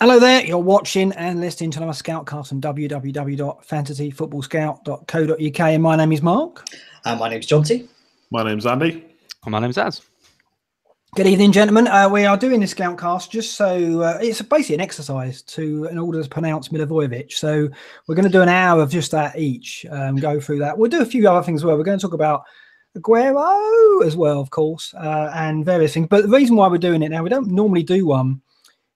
Hello there, you're watching and listening to our Scoutcast on www.fantasyfootballscout.co.uk, and my name is Mark. And my name's Jonty. My name's Andy. And my name's Az. Good evening, gentlemen. We are doing this Scoutcast just so it's basically an exercise in order to pronounce Milivojevic. So we're going to do an hour of just that each, go through that. We'll do a few other things as well. We're going to talk about Aguero as well, of course, and various things. But the reason why we're doing it now, we don't normally do one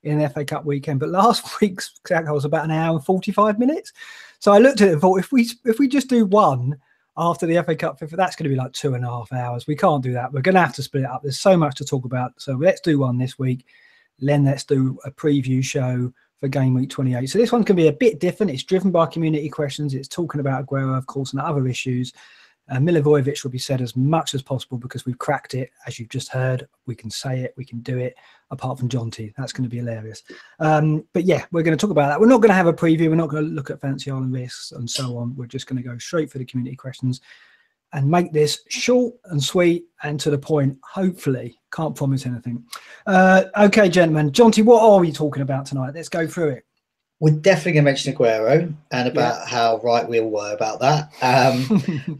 in the FA Cup weekend, but last week's Scoutcast was about an hour and 45 minutes. So I looked at it and thought, if we just do one after the FA Cup, that's going to be like 2.5 hours. We can't do that. We're going to have to split it up. There's so much to talk about. So let's do one this week. Then let's do a preview show for game week 28. So this one's going to be a bit different. It's driven by community questions. It's talking about Aguero, of course, and other issues. Milivojevic will be said as much as possible because we've cracked it, as you've just heard. We can say it, we can do it, apart from Jonty. That's going to be hilarious. But yeah, we're going to talk about that. We're not going to have a preview. We're not going to look at Fantasy Island risks and so on. We're just going to go straight for the community questions and make this short and sweet and to the point, hopefully. Can't promise anything. Okay, gentlemen. Jonty, what are we talking about tonight? Let's go through it. We're definitely going to mention Aguero and about how right we all were about that.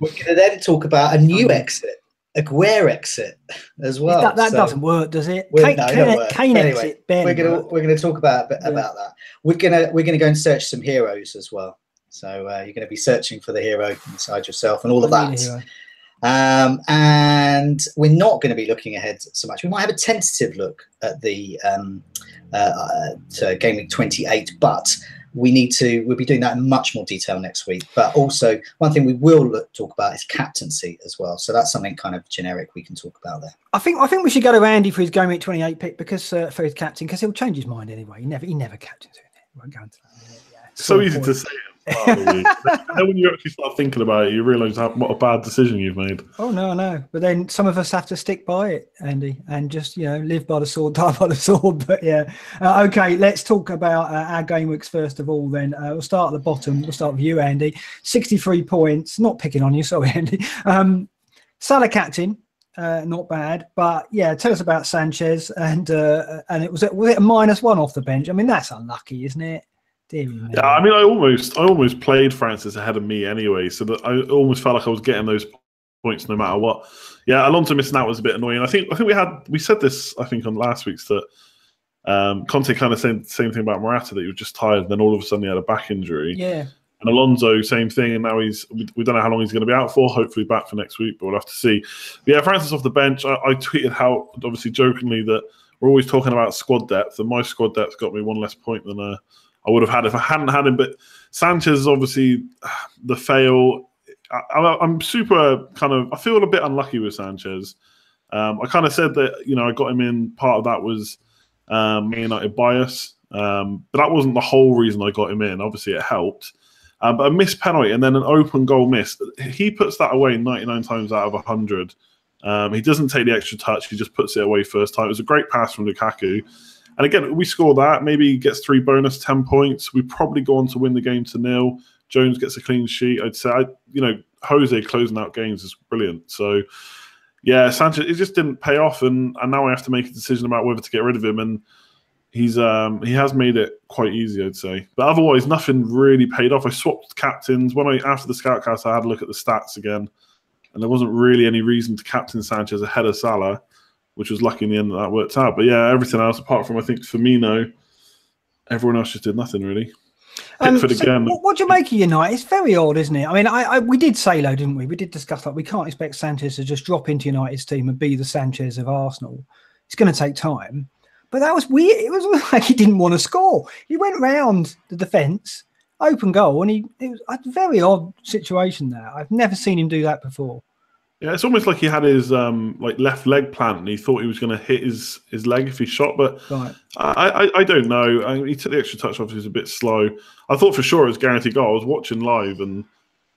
We're going to then talk about a new exit, Aguero exit as well. That doesn't work, does it? Kane exit. We're going to talk about about that. We're going to go and search some heroes as well. So you're going to be searching for the hero inside yourself and all of that. And we're not going to be looking ahead so much. We might have a tentative look at the to game week 28, but we'll be doing that in much more detail next week. But also one thing we will talk about is captaincy as well. So that's something kind of generic we can talk about there. I think we should go to Andy for his game week 28 pick because for his captain, because he'll change his mind anyway. He never captains it. We won't go into that. Yeah. So easy to say. And then when you actually start thinking about it, you realise what a bad decision you've made. Oh no! But then some of us have to stick by it, Andy, and just live by the sword, die by the sword. But yeah, okay. Let's talk about our game weeks first of all. Then we'll start at the bottom. We'll start with you, Andy. 63 points. Not picking on you, sorry, Andy. Salah captain, not bad. But yeah, tell us about Sanchez and it was it a -1 off the bench? I mean, that's unlucky, isn't it? Yeah, I mean, I almost played Francis ahead of me anyway, so that I almost felt like I was getting those points no matter what. Yeah, Alonso missing out was a bit annoying. I think we said this on last week's that Conte kind of said the same thing about Morata, that he was just tired, and then all of a sudden he had a back injury. Yeah. And Alonso, same thing, and now we don't know how long he's going to be out for. Hopefully back for next week, but we'll have to see. But yeah, Francis off the bench. I tweeted how, obviously jokingly, that we're always talking about squad depth, and my squad depth got me 1 less point than I would have had if I hadn't had him. But Sanchez is obviously the fail. I'm super I feel a bit unlucky with Sanchez. I kind of said that, I got him in. Part of that was Man United bias. But that wasn't the whole reason I got him in. Obviously, it helped. But a missed penalty and then an open goal missed. He puts that away 99 times out of 100. He doesn't take the extra touch. He just puts it away first time. It was a great pass from Lukaku. And again, we score that. Maybe he gets 3 bonus, 10 points. We probably go on to win the game to 0. Jones gets a clean sheet. I'd say, Jose closing out games is brilliant. So, yeah, Sanchez, it just didn't pay off. And now I have to make a decision about whether to get rid of him. And he has made it quite easy, I'd say. But otherwise, nothing really paid off. I swapped captains. After the Scoutcast, I had a look at the stats again. And there wasn't really any reason to captain Sanchez ahead of Salah, which was lucky in the end that worked out. But yeah, everything else, apart from, I think, Firmino, everyone else just did nothing, really. Pickford again. What do you make of United? It's very odd, isn't it? I mean, we did say, though, didn't we? We did discuss that. We can't expect Sanchez to just drop into United's team and be the Sanchez of Arsenal. It's going to take time. But that was weird. It was like he didn't want to score. He went round the defence, open goal, and it was a very odd situation there. I've never seen him do that before. Yeah, it's almost like he had his left leg plant and he thought he was going to hit his leg if he shot, but right. I don't know. He took the extra touch off. He was a bit slow. I thought for sure it was guaranteed goal. I was watching live and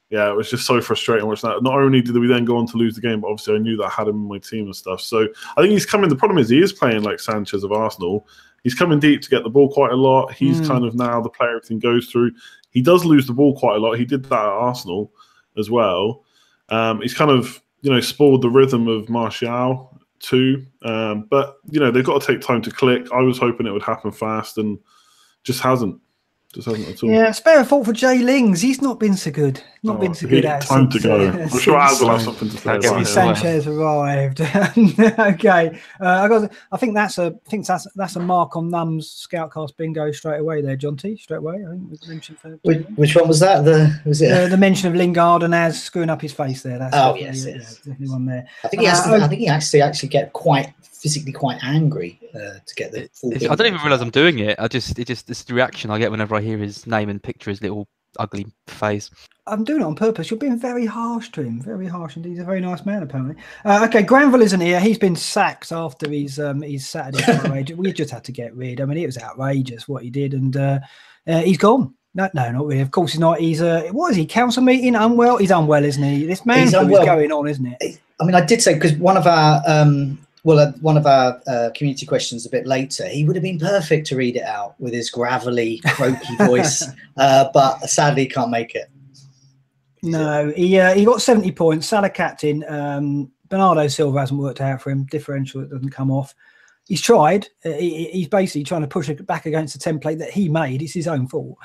yeah, it was just so frustrating watching that. Not only did we then go on to lose the game, but obviously I knew that I had him in my team and stuff. So I think he's coming. The problem is he is playing like Sanchez of Arsenal. He's coming deep to get the ball quite a lot. He's kind of now the player everything goes through. He does lose the ball quite a lot. He did that at Arsenal as well. He's kind of, spoiled the rhythm of Martial too. But, they've got to take time to click. I was hoping it would happen fast. And just hasn't at all. Yeah, spare a thought for Jay Lings. He's not been so good. Time to go. I'm sure Az will have something to say about him. Sanchez arrived. Okay, I think that's a mark on Num's Scoutcast bingo straight away there, John T. Straight away, I think was mentioned for. Which one was that? The mention of Lingard and Az screwing up his face there. That's definitely one there. I think he actually get physically quite angry to get the full. I don't even realise I'm doing it. It's the reaction I get whenever I hear his name and picture his little ugly face. I'm doing it on purpose. You're being very harsh to him. Very harsh indeed. He's a very nice man, apparently. Okay, Granville isn't here. He's been sacked after his Saturday outrage. We just had to get rid. I mean, it was outrageous what he did, and he's gone. No, not really. Of course he's not. He's what is he? Council meeting? Unwell? He's unwell, isn't he? This man's going on, isn't it? I mean, I did say, because one of our community questions a bit later, he would have been perfect to read it out with his gravelly, croaky voice, but sadly he can't make it. No, he got 70 points. Salah captain. Bernardo Silva hasn't worked out for him. Differential, it doesn't come off. He's tried. He's basically trying to push it back against the template that he made. It's his own fault.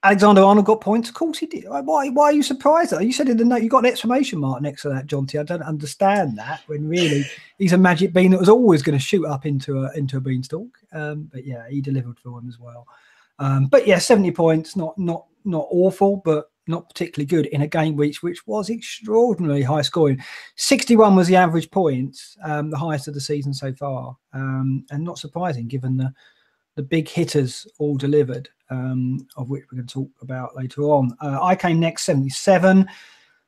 Alexander-Arnold got points. Of course he did. Why are you surprised? You said in the note you got an exclamation mark next to that, John T. I don't understand that, when really he's a magic bean that was always going to shoot up into a beanstalk. But yeah, he delivered for him as well. But yeah, 70 points, not awful, but not particularly good in a game which was extraordinarily high scoring. 61 was the average points, the highest of the season so far, and not surprising given the big hitters all delivered, of which we're going to talk about later on. I came next, 77.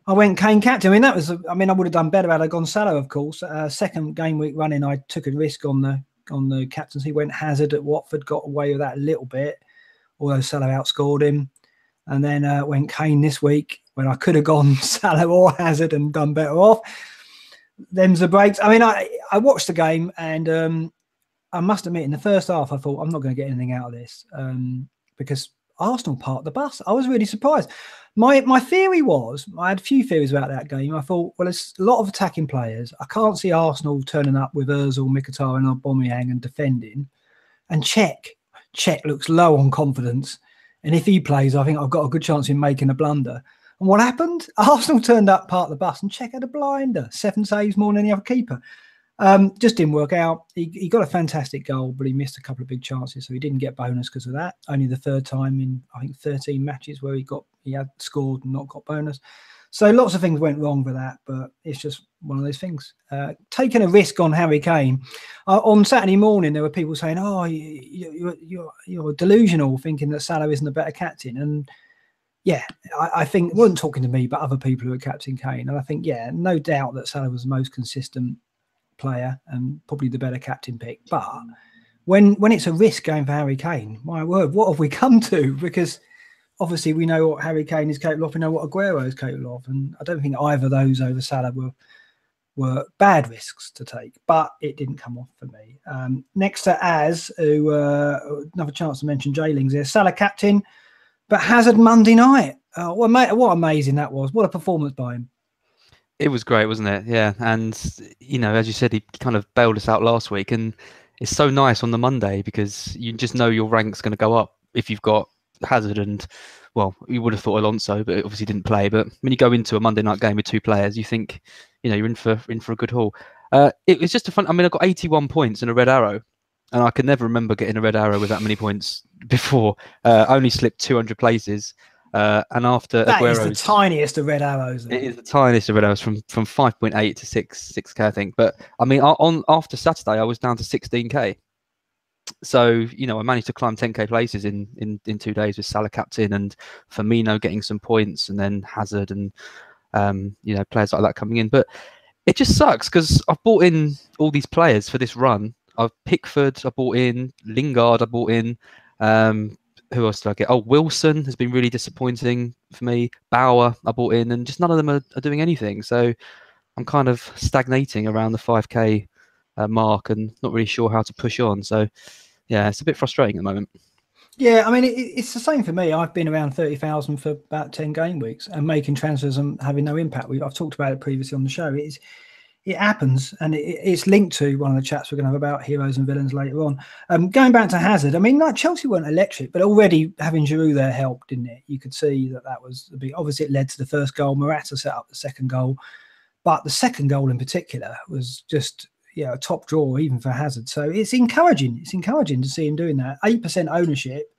I went Kane captain. I mean, I would have done better had I gone Salah, of course. Second game week running, I took a risk on the captaincy. Went Hazard at Watford, got away with that a little bit, although Salah outscored him. And then went Kane this week, when I could have gone Salah or Hazard and done better off. Them's the breaks. I mean, I watched the game, and I must admit, in the first half, I thought I'm not going to get anything out of this, because Arsenal parked the bus. I was really surprised. My theory was, I had a few theories about that game. I thought, well, there's a lot of attacking players. I can't see Arsenal turning up with Ozil, Mkhitaryan and Aubameyang and defending. And Czech looks low on confidence. And if he plays, I think I've got a good chance in making a blunder. And what happened? Arsenal turned up, parked the bus, and Czech had a blinder. 7 saves more than any other keeper. Just didn't work out. He got a fantastic goal, but he missed a couple of big chances, so he didn't get bonus because of that. Only the third time in, I think, 13 matches where he had scored and not got bonus. So lots of things went wrong with that, but it's just one of those things. Taking a risk on Harry Kane. On Saturday morning, there were people saying, "Oh, you're delusional, thinking that Salah isn't a better captain." And yeah, I think, wasn't talking to me, but other people who were captain Kane. And I think, yeah, no doubt that Salah was the most consistent player and probably the better captain pick. But when it's a risk going for Harry Kane, my word, what have we come to? Because obviously we know what Harry Kane is capable of, we know what Aguero is capable of, and I don't think either of those over Salah were bad risks to take, but it didn't come off for me. Next to Az, who another chance to mention Jay Lings here, Salah captain, but Hazard Monday night. What amazing that was. What a performance by him. It was great, wasn't it? Yeah. And, you know, as you said, he kind of bailed us out last week. And it's so nice on the Monday because you just know your rank's going to go up if you've got Hazard and, well, you would have thought Alonso, but obviously didn't play. But when you go into a Monday night game with 2 players, you think, you know, you're in for a good haul. It was just a fun. I mean, I got 81 points in a red arrow, and I can never remember getting a red arrow with that many points before. I only slipped 200 places. And after that Aguero's, is the tiniest of red arrows. It is the tiniest of red arrows from 5.8 to 6k, I think. But I mean, after Saturday, I was down to 16k. So, you know, I managed to climb 10k places in 2 days with Salah captain and Firmino getting some points, and then Hazard and you know, players like that coming in. But it just sucks because I've bought in all these players for this run. I've Pickford, I bought in Lingard, I bought in. Who else did I get? Oh, Wilson has been really disappointing for me. Bauer I bought in, and just none of them are doing anything. So I'm kind of stagnating around the 5k mark and not really sure how to push on. So yeah, it's a bit frustrating at the moment. Yeah, I mean, it's the same for me. I've been around 30,000 for about 10 game weeks and making transfers and having no impact. I've talked about it previously on the show. It's it happens, and it's linked to one of the chats we're going to have about heroes and villains later on. Going back to Hazard, I mean, like Chelsea weren't electric, but already having Giroud there helped, didn't it? You could see that was a big. Obviously, it led to the first goal. Morata set up the second goal, but the second goal in particular was just a top draw even for Hazard. So it's encouraging. It's encouraging to see him doing that. 8% ownership.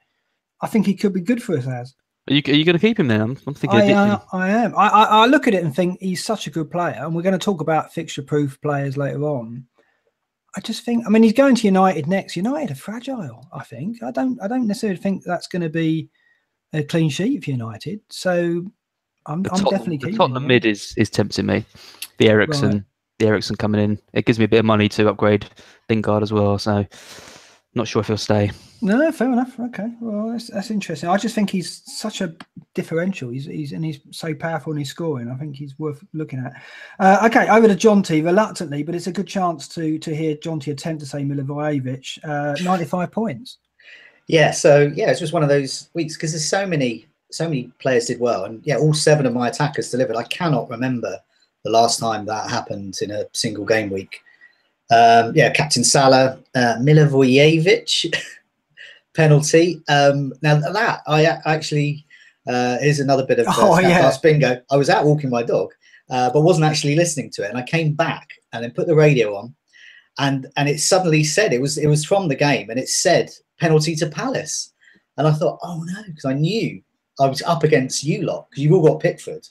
I think he could be good for us, Az. Are you going to keep him then? I'm thinking. I am. I look at it and think he's such a good player, and we're going to talk about fixture-proof players later on. I just think, I mean, he's going to United next. United are fragile. I think. I don't necessarily think that's going to be a clean sheet for United. So I'm definitely keeping. The Tottenham mid is tempting me. The Eriksen coming in. It gives me a bit of money to upgrade Lingard as well. So not sure if he'll stay. No, fair enough. Okay, well, that's interesting. I just think he's such a differential. He's so powerful in his scoring. I think he's worth looking at. Okay, over to Jonty, reluctantly, but it's a good chance to hear Jonty attempt to say Milivojevic. 95 points. Yeah, so it's just one of those weeks because there's so many players did well, and all 7 of my attackers delivered. I cannot remember the last time that happened in a single game week. Captain Salah, Milivojevic. Penalty. Now that I actually is another bit of bingo. I was out walking my dog, but wasn't actually listening to it, and I came back and then put the radio on, and it suddenly said it was from the game, and it said penalty to Palace, and I thought, oh no, because I knew I was up against you lot because you've all got Pickford.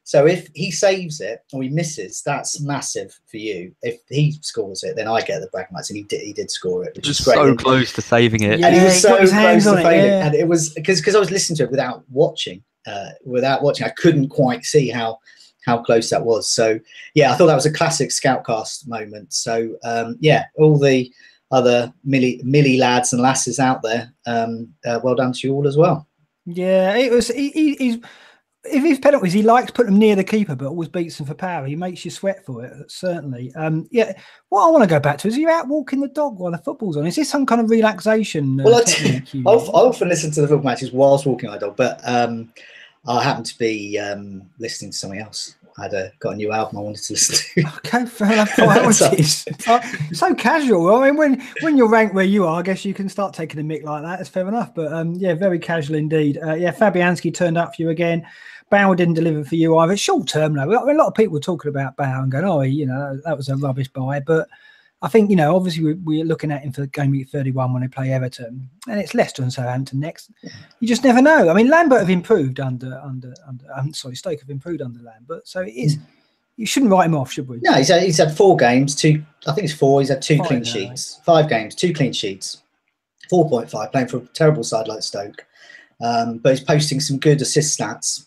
So if he saves it or he misses, that's massive for you. If he scores it, then I get the brag rights, and he did score it, which is great. So close to saving it, and he was so close to failing it. And it was because I was listening to it without watching. I couldn't quite see how close that was. So I thought that was a classic Scoutcast moment. So all the other Millie lads and lasses out there, well done to you all as well. Yeah, it was. He's. If he's penalties, he likes putting them near the keeper, but always beats them for power. He makes you sweat for it, certainly. What I want to go back to is, you're out walking the dog while the football's on. Is this some kind of relaxation? Well, I often listen to the football matches whilst walking my dog, but I happen to be listening to something else. Got a new album I wanted to listen to. Okay, fair enough. Priorities. So casual. I mean, when you're ranked where you are, I guess you can start taking a mick like that. It's fair enough. But very casual indeed. Fabianski turned up for you again. Bauer didn't deliver for you either. Short term though. A lot of people were talking about Bauer and going, that was a rubbish buy. But I think, obviously we're looking at him for game week 31 when they play Everton, and it's Leicester and Southampton next. You just never know. I mean, Lambert have improved Stoke have improved under Lambert, so it is. You shouldn't write him off, should we? No, he's had 4 games, I think it's 4. He's had 2 clean sheets, 5 games, 2 clean sheets, 4.5, playing for a terrible side like Stoke, but he's posting some good assist stats.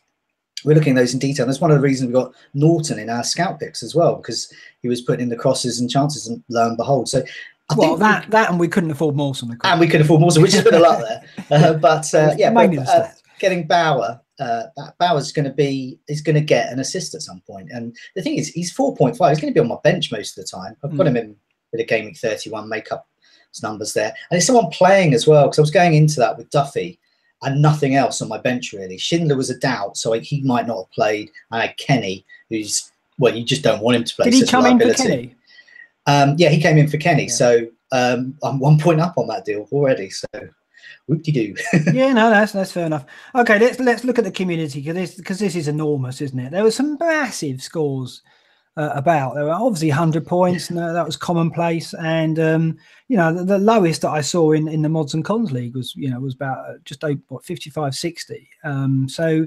We're looking at those in detail. That's one of the reasons we got Norton in our scout picks as well, because he was putting in the crosses and chances, and lo and behold. So I think and we couldn't afford Mawson. And we couldn't afford Mawson, which has been a lot there. Getting Bauer, Bauer's going to get an assist at some point. And the thing is, he's 4.5. He's going to be on my bench most of the time. I've got him in with a game week 31, make up his numbers there. And it's someone playing as well, because I was going into that with Duffy and nothing else on my bench really. Schindler was a doubt, so he might not have played. I had Kenny, who's you just don't want him to play. Did he come in for Kenny? He came in for Kenny. Yeah. So I'm 1 point up on that deal already. So whoop-de-doo. That's fair enough. Okay, let's look at the community, because this is enormous, isn't it? There were some massive scores about. There were obviously 100 points. No, that was commonplace. And the lowest that I saw in the Mods and Cons League was about just over 55-60. So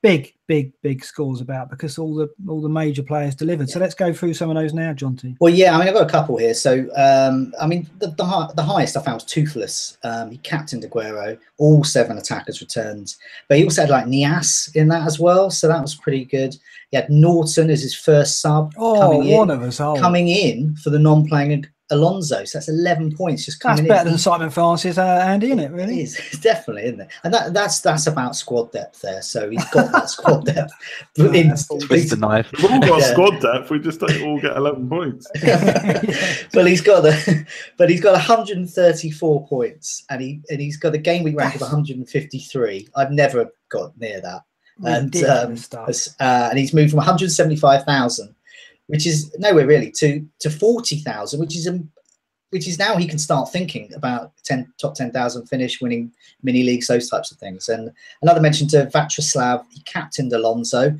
big scores about, because all the major players delivered. So let's go through some of those now, Jonty. Well, I've got a couple here. So the highest I found was Toothless. He captained Aguero, all 7 attackers returned, but he also had Nias in that as well, so that was pretty good. He had Norton as his first sub coming in for the non-playing Alonso, so that's 11 points just coming in. That's better than Simon Francis, Andy, isn't it? Really, it is. It's definitely, isn't it? And that's about squad depth there. So he's got that squad depth. Twist the knife. We've all got squad depth. We just don't all get 11 points. Well, he's got 134 points, and he's got a game week rank of 153. I've never got near that. And he's moved from 175,000 which is nowhere really, to 40,000, which is now he can start thinking about top 10,000 finish, winning mini leagues, those types of things. And another mention to Vatroslav, he captained Alonso.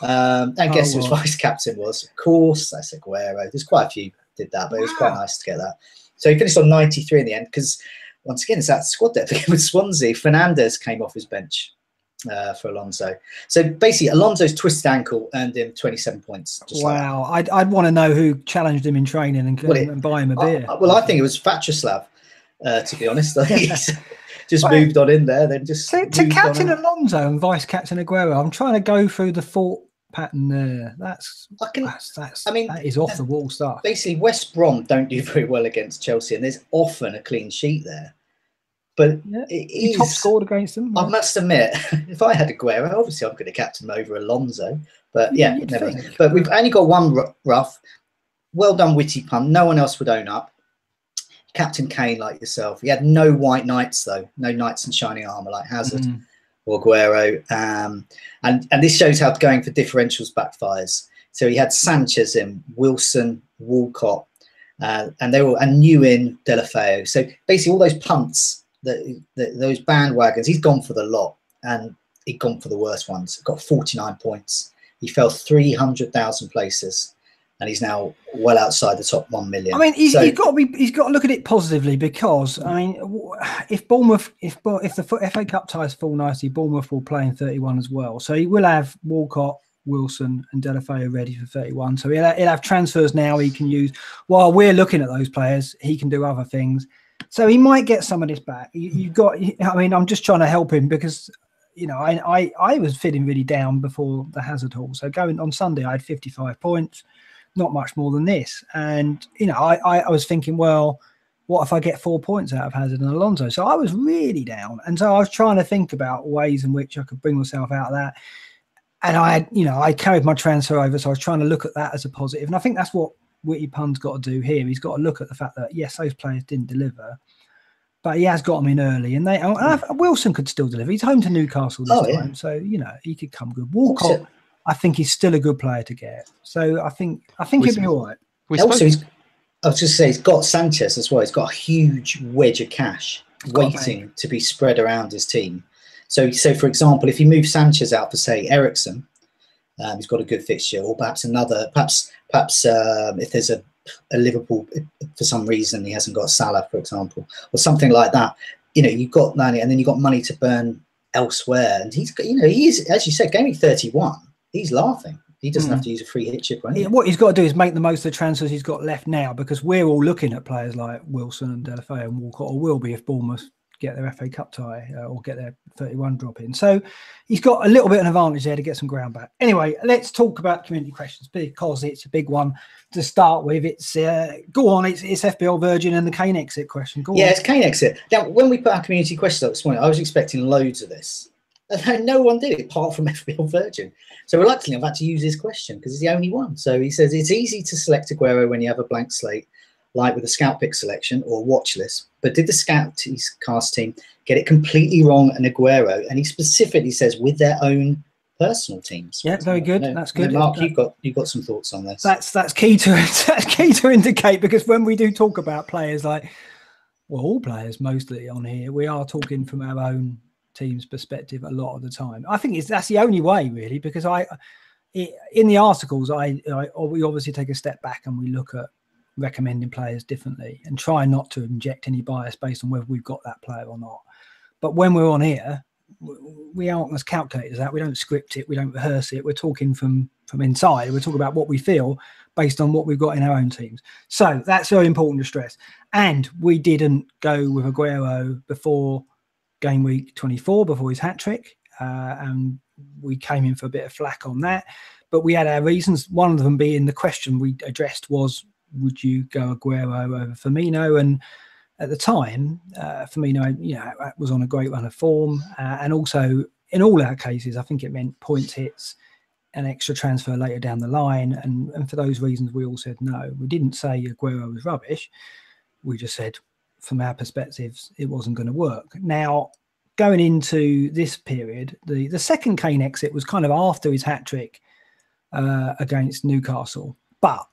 And guess who his vice captain was? Of course, that's Aguero. There's quite a few did that, but it was quite nice to get that. So he finished on 93 in the end because, once again, it's that squad depth again with Swansea. Fernandes came off his bench for Alonso. So basically, Alonso's twisted ankle earned him 27 points. Wow. Like I'd want to know who challenged him in training and buy him a beer. I think it was Vatroslav, to be honest. He's just moved on in there. Then just to captain Alonso and vice captain Aguero, I'm trying to go through the thought pattern there. That is off the wall stuff. Basically, West Brom don't do very well against Chelsea, and there's often a clean sheet there. But he top scored against them. I must admit, if I had Aguero, obviously I'm going to captain him over Alonso. But never. But we've only got one rough. Well done, witty pun. No one else would own up. Captain Kane, like yourself. He had no white knights though. No knights in shining armour like Hazard or Aguero. And this shows how going for differentials backfires. So he had Sanchez in, Wilson, Walcott, and they were new in Delafeu. So basically, all those punts. Those bandwagons, he's gone for the lot, and he'd gone for the worst ones. Got 49 points. He fell 300,000 places, and he's now well outside the top 1 million. I mean, he's got to look at it positively because I mean, if the FA Cup ties fall nicely, Bournemouth will play in 31 as well. So he will have Walcott, Wilson, and Delafeu ready for 31. So he'll have transfers now he can use while we're looking at those players. He can do other things. So he might get some of this back. I'm just trying to help him because, I was feeling really down before the Hazard haul. So going on Sunday, I had 55 points, not much more than this. And, I was thinking, well, what if I get 4 points out of Hazard and Alonso? So I was really down. And so I was trying to think about ways in which I could bring myself out of that. And I carried my transfer over. So I was trying to look at that as a positive. And I think that's what Witty Pun's got to do here. He's got to look at the fact that yes, those players didn't deliver, but he has got them in early, and Wilson could still deliver. He's home to Newcastle this time, so he could come good. Walcott, I think he's still a good player to get. So I think he'll be all right. I was just say he's got Sanchez as well. He's got a huge wedge of cash waiting to be spread around his team. So for example, if you move Sanchez out for say Eriksen. He's got a good fixture, or perhaps if there's a Liverpool, for some reason he hasn't got Salah, for example, or something like that. You've got money, and then you've got money to burn elsewhere. And he's, he is, as you said, game week 31. He's laughing. He doesn't have to use a free hit chip or anything. What he's got to do is make the most of the transfers he's got left now, because we're all looking at players like Wilson and Delafeu and Walcott, or will be if Bournemouth get their FA Cup tie or get their 31 drop in. So he's got a little bit of an advantage there to get some ground back. Anyway, let's talk about community questions because it's a big one to start with. It's go on, it's FBL Virgin and the Kane exit question. Go on. It's Kane exit. Now, when we put our community questions up this morning, I was expecting loads of this. And no one did it apart from FBL Virgin. So reluctantly, I've had to use his question because it's the only one. So he says, it's easy to select Aguero when you have a blank slate, like with a scout pick selection or watch list. But did the ScoutCast team get it completely wrong and Aguero? And he specifically says with their own personal teams. Yeah, very good. That's good. Mark, you've got some thoughts on this. That's key to indicate, because when we do talk about players all players mostly on here, we are talking from our own team's perspective a lot of the time. I think that's the only way really, because in the articles we obviously take a step back and we look at recommending players differently and try not to inject any bias based on whether we've got that player or not. But when we're on here, we aren't as calculators that. We don't script it, we don't rehearse it. We're talking from inside. We're talking about what we feel based on what we've got in our own teams. So that's very important to stress. And we didn't go with Aguero before game week 24, before his hat-trick. And we came in for a bit of flack on that. But we had our reasons. One of them being the question we addressed was, would you go Aguero over Firmino? And at the time, Firmino, was on a great run of form. And also, in all our cases, I think it meant points hits, an extra transfer later down the line. And for those reasons, we all said no. We didn't say Aguero was rubbish. We just said, from our perspectives, it wasn't going to work. Now, going into this period, the second Kane exit was kind of after his hat-trick against Newcastle. But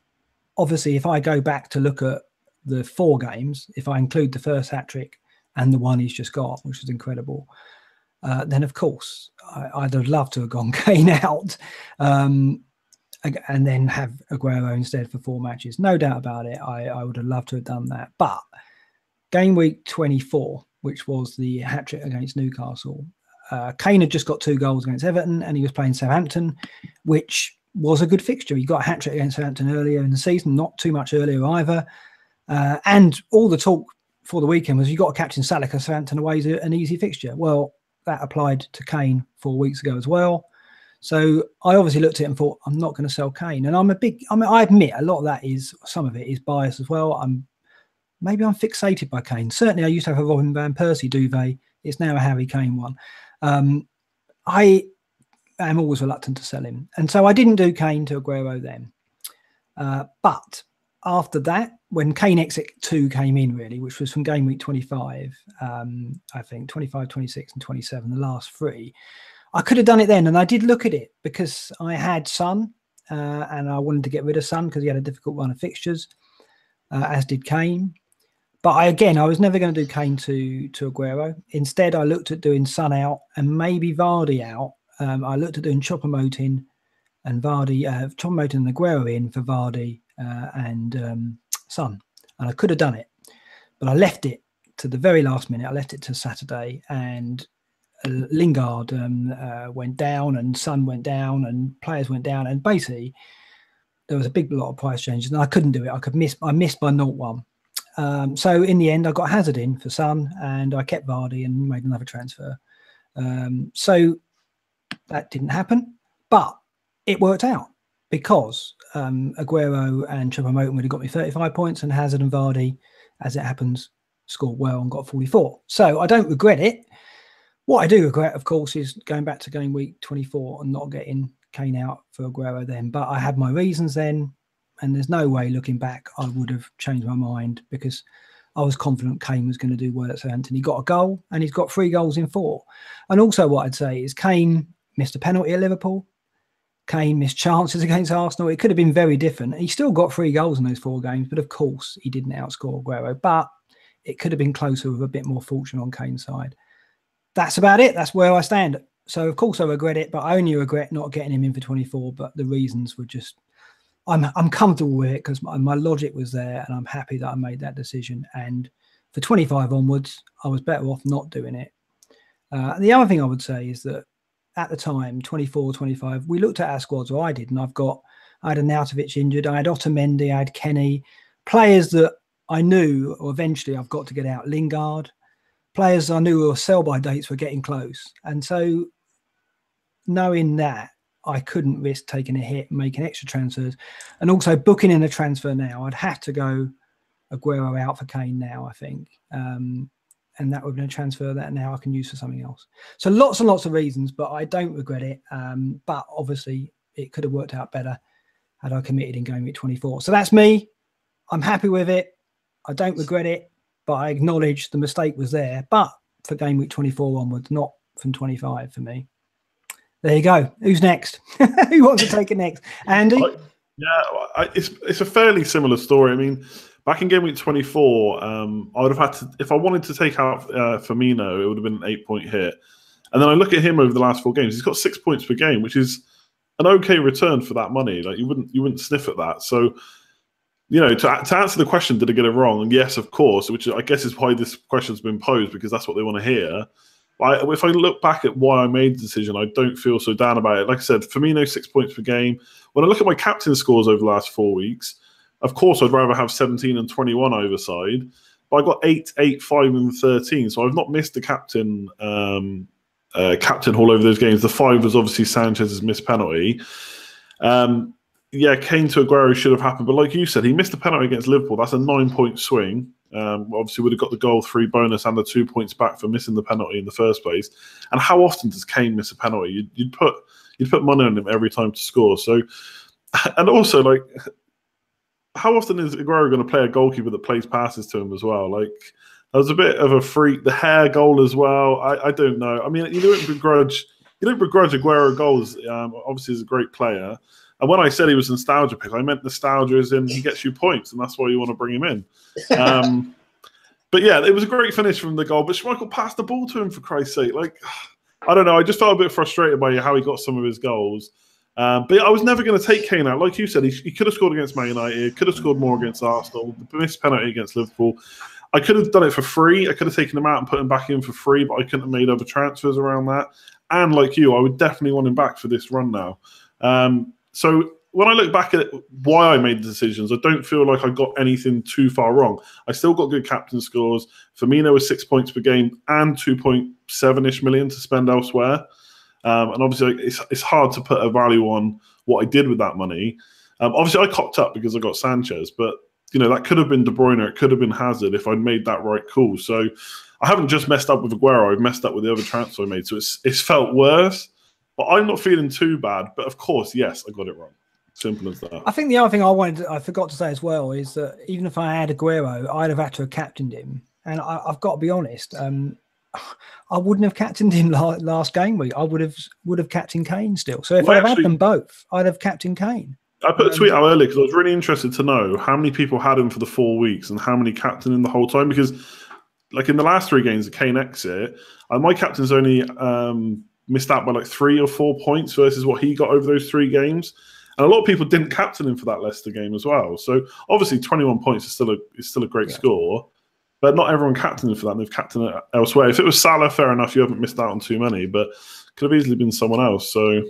obviously, if I go back to look at the 4 games, if I include the first hat-trick and the one he's just got, which is incredible, then of course I'd have loved to have gone Kane out and then have Aguero instead for 4 matches. No doubt about it. I would have loved to have done that. But game week 24, which was the hat-trick against Newcastle, Kane had just got 2 goals against Everton and he was playing Southampton, which was a good fixture. He got a hat-trick against Southampton earlier in the season, not too much earlier either. And all the talk for the weekend was you got a Captain Salah because Southampton away is an easy fixture. Well, that applied to Kane 4 weeks ago as well. So I obviously looked at it and thought, I'm not going to sell Kane. And I admit a lot of that is, some of it is bias as well. Maybe I'm fixated by Kane. Certainly I used to have a Robin Van Persie duvet. It's now a Harry Kane one. I am always reluctant to sell him. And so I didn't do Kane to Aguero then. But after that, when Kane Exit 2 came in, really, which was from game week 25, I think 25, 26 and 27, the last 3, I could have done it then. And I did look at it because I had Son and I wanted to get rid of Son because he had a difficult run of fixtures, as did Kane. But I was never going to do Kane to Aguero. Instead, I looked at doing Son out and maybe Vardy out. I looked at doing Choupo-Moting and Vardy, Choupo-Moting and Aguero in for Vardy and Son. And I could have done it, but I left it to the very last minute. I left it to Saturday, and Lingard went down and Son went down and players went down. And basically, there was a big lot of price changes and I couldn't do it. I missed by 0-1. So in the end, I got Hazard in for Son and I kept Vardy and made another transfer. So that didn't happen, but it worked out because Aguero and Choupo-Moting would have got me 35 points and Hazard and Vardy, as it happens, scored well and got 44. So I don't regret it. What I do regret, of course, is going back to game week 24 and not getting Kane out for Aguero then. But I had my reasons then, and there's no way looking back I would have changed my mind because I was confident Kane was going to do well at Southampton. He got a goal and he's got 3 goals in 4. And also what I'd say is Kane missed a penalty at Liverpool. Kane missed chances against Arsenal. It could have been very different. He still got 3 goals in those 4 games, but of course he didn't outscore Aguero. But it could have been closer with a bit more fortune on Kane's side. That's about it. That's where I stand. So, of course, I regret it, but I only regret not getting him in for 24. But the reasons were just, I'm comfortable with it because my logic was there and I'm happy that I made that decision. And for 25 onwards, I was better off not doing it. The other thing I would say is that at the time, 24, 25, we looked at our squads, or I did, and I had Arnautovic injured, I had Otamendi, I had Kenny, players that I knew, or eventually I've got to get out, Lingard, players I knew were sell-by dates were getting close. And so knowing that, I couldn't risk taking a hit and making extra transfers. And also booking in a transfer now, I'd have to go Aguero out for Kane now, I think. And that would have been a transfer that now I can use for something else. So lots and lots of reasons, but I don't regret it. But obviously it could have worked out better had I committed in game week 24. So that's me. I'm happy with it. I don't regret it, but I acknowledge the mistake was there. But for game week 24 onwards, not from 25 for me. There you go. Who's next? Who wants to take it next? Andy? It's a fairly similar story. I mean, back in game week 24, I would have had to, if I wanted to take out Firmino, it would have been an 8-point hit. And then I look at him over the last 4 games. He's got 6 points per game, which is an okay return for that money. Like you wouldn't sniff at that. So, you know, to answer the question, did I get it wrong? And yes, of course, which I guess is why this question's been posed, because that's what they want to hear. If I look back at why I made the decision, I don't feel so down about it. Like I said, Firmino 6 points per game. When I look at my captain scores over the last 4 weeks, of course, I'd rather have 17 and 21 either side. But I got 8, 8, 5, and 13. So I've not missed the captain haul over those games. The 5 was obviously Sanchez's missed penalty. Kane to Aguero should have happened. But like you said, he missed the penalty against Liverpool. That's a 9-point swing. Obviously, would have got the goal 3 bonus and the 2 points back for missing the penalty in the first place. And how often does Kane miss a penalty? You'd put money on him every time to score. So, and also like, how often is Aguero going to play a goalkeeper that plays passes to him as well? Like, that was a bit of a freak. The hair goal as well. I don't know. I mean, you don't begrudge Aguero goals. Obviously, he's a great player. And when I said he was a nostalgia pick, I meant nostalgia as in he gets you points, and that's why you want to bring him in. But yeah, it was a great finish from the goal. But Schmeichel passed the ball to him, for Christ's sake. Like, I don't know. I just felt a bit frustrated by how he got some of his goals. But I was never going to take Kane out. Like you said, he could have scored against Man United, could have scored more against Arsenal, the missed penalty against Liverpool. I could have done it for free. I could have taken him out and put him back in for free, but I couldn't have made other transfers around that. And like you, I would definitely want him back for this run now. So when I look back at why I made the decisions, I don't feel like I got anything too far wrong. I still got good captain scores. Firmino was 6 points per game and 2.7-ish million to spend elsewhere. And obviously, it's hard to put a value on what I did with that money. Obviously, I cocked up because I got Sanchez, but that could have been De Bruyne, it could have been Hazard if I'd made that right call. So I haven't just messed up with Aguero, I've messed up with the other transfer I made. So it's felt worse, but I'm not feeling too bad. But of course, yes, I got it wrong. Simple as that. I think the other thing I forgot to say as well is that even if I had Aguero, I'd have had to have captained him. And I've got to be honest, I wouldn't have captained him last game week. I would have captained Kane still. So if I'd had them both, I'd have captained Kane. I put a tweet out earlier because I was really interested to know how many people had him for the 4 weeks and how many captained him the whole time. Because, like in the last 3 games, the Kane exit, my captain's only missed out by like 3 or 4 points versus what he got over those 3 games. And a lot of people didn't captain him for that Leicester game as well. So obviously, 21 points is still a great score. But not everyone captained him for that. And they've captained it elsewhere. If it was Salah, fair enough, you haven't missed out on too many. But it could have easily been someone else. So